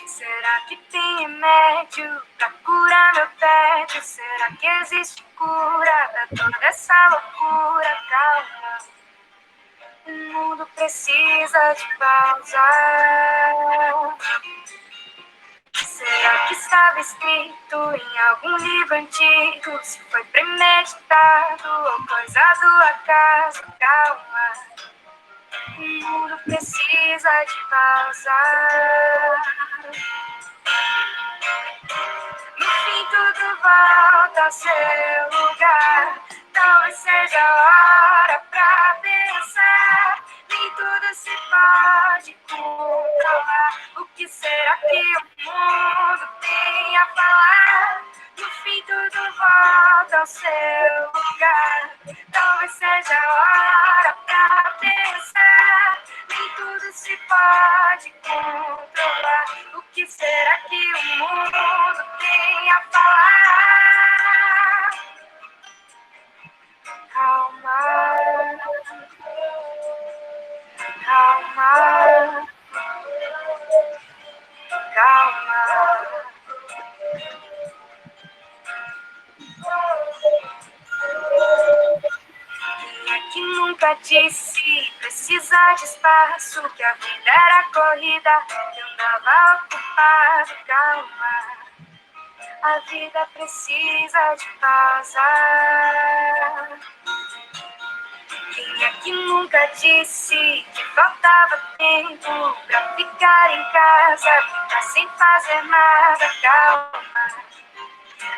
Será que tem remédio pra curar meu tédio? Será que existe cura pra toda essa loucura? Calma, o mundo precisa de pausa. Será que estava escrito em algum livro antigo? Se foi premeditado ou coisa do acaso? Calma, o mundo precisa de pausa. No fim tudo volta ao seu lugar. Talvez seja a hora pra pensar. Nem tudo se pode controlar. O que será que o mundo tem a falar? No fim tudo volta ao seu lugar. Talvez seja a hora pra pensar. Nem tudo se pode controlar. O que será que o mundo tem a falar? Calma. disse precisar de espaço, que a vida era corrida, eu andava ocupado, calma. A vida precisa de pausa. Quem é que nunca disse que faltava tempo pra ficar em casa, ficar sem fazer nada, calma.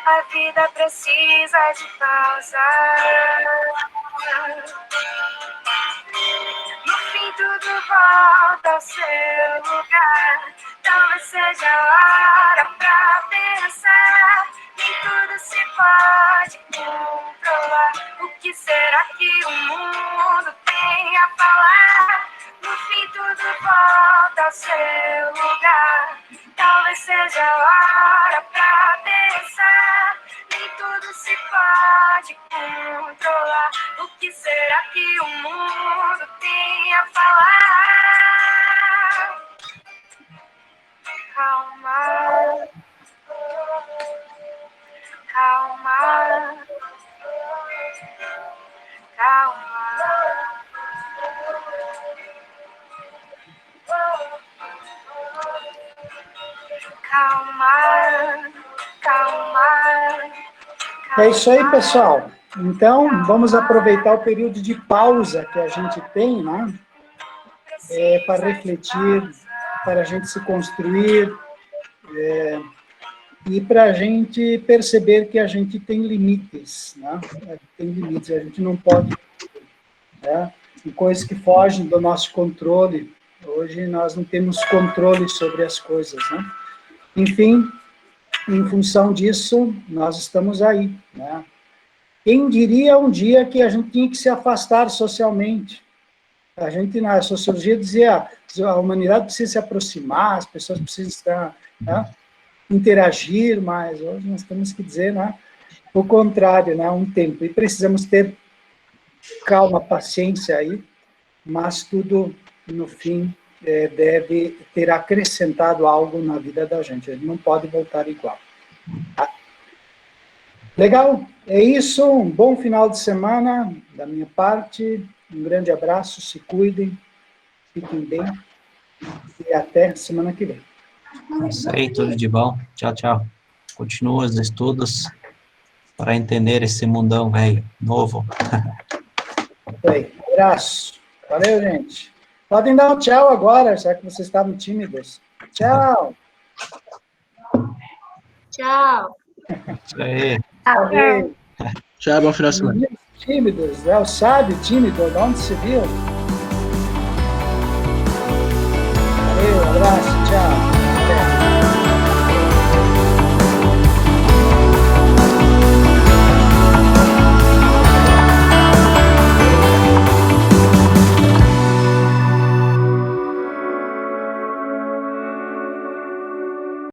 A vida precisa de pausa. No fim tudo volta ao seu lugar. Talvez seja a hora pra pensar. Nem tudo se pode controlar. O que será que o mundo tem a falar? No fim tudo volta ao seu lugar. Talvez seja a hora pra pensar. Nem tudo se pode controlar. O que será que o mundo tem a falar? Calma. Calma. Calma. Calma. Calma. É isso aí, pessoal. Então, vamos aproveitar o período de pausa que a gente tem, né? Para refletir, para a gente se construir, e para a gente perceber que a gente tem limites, né? Tem limites, a gente não pode, né? E coisas que fogem do nosso controle. Hoje nós não temos controle sobre as coisas, né? Enfim, em função disso, nós estamos aí, né? Quem diria um dia que a gente tinha que se afastar socialmente? A gente, na sociologia, dizia a humanidade precisa se aproximar, as pessoas precisam estar, né, interagir, mas hoje nós temos que dizer, né, o contrário, né, um tempo. E precisamos ter calma, paciência aí, mas tudo, no fim, deve ter acrescentado algo na vida da gente. A gente não pode voltar igual. Tá? Legal? É isso. Um bom final de semana da minha parte. Um grande abraço, se cuidem, fiquem bem e até semana que vem. É isso aí, tudo de bom. Tchau, tchau. Continua os estudos para entender esse mundão velho, novo. Isso aí. Abraço. Valeu, gente. Podem dar um tchau agora, já que vocês estavam tímidos. Tchau. Tchau. Isso aí. Valeu. Tchau, bom final de semana. Tímidos, né? O sábio tímido, de onde se viu? Valeu, abraço, tchau.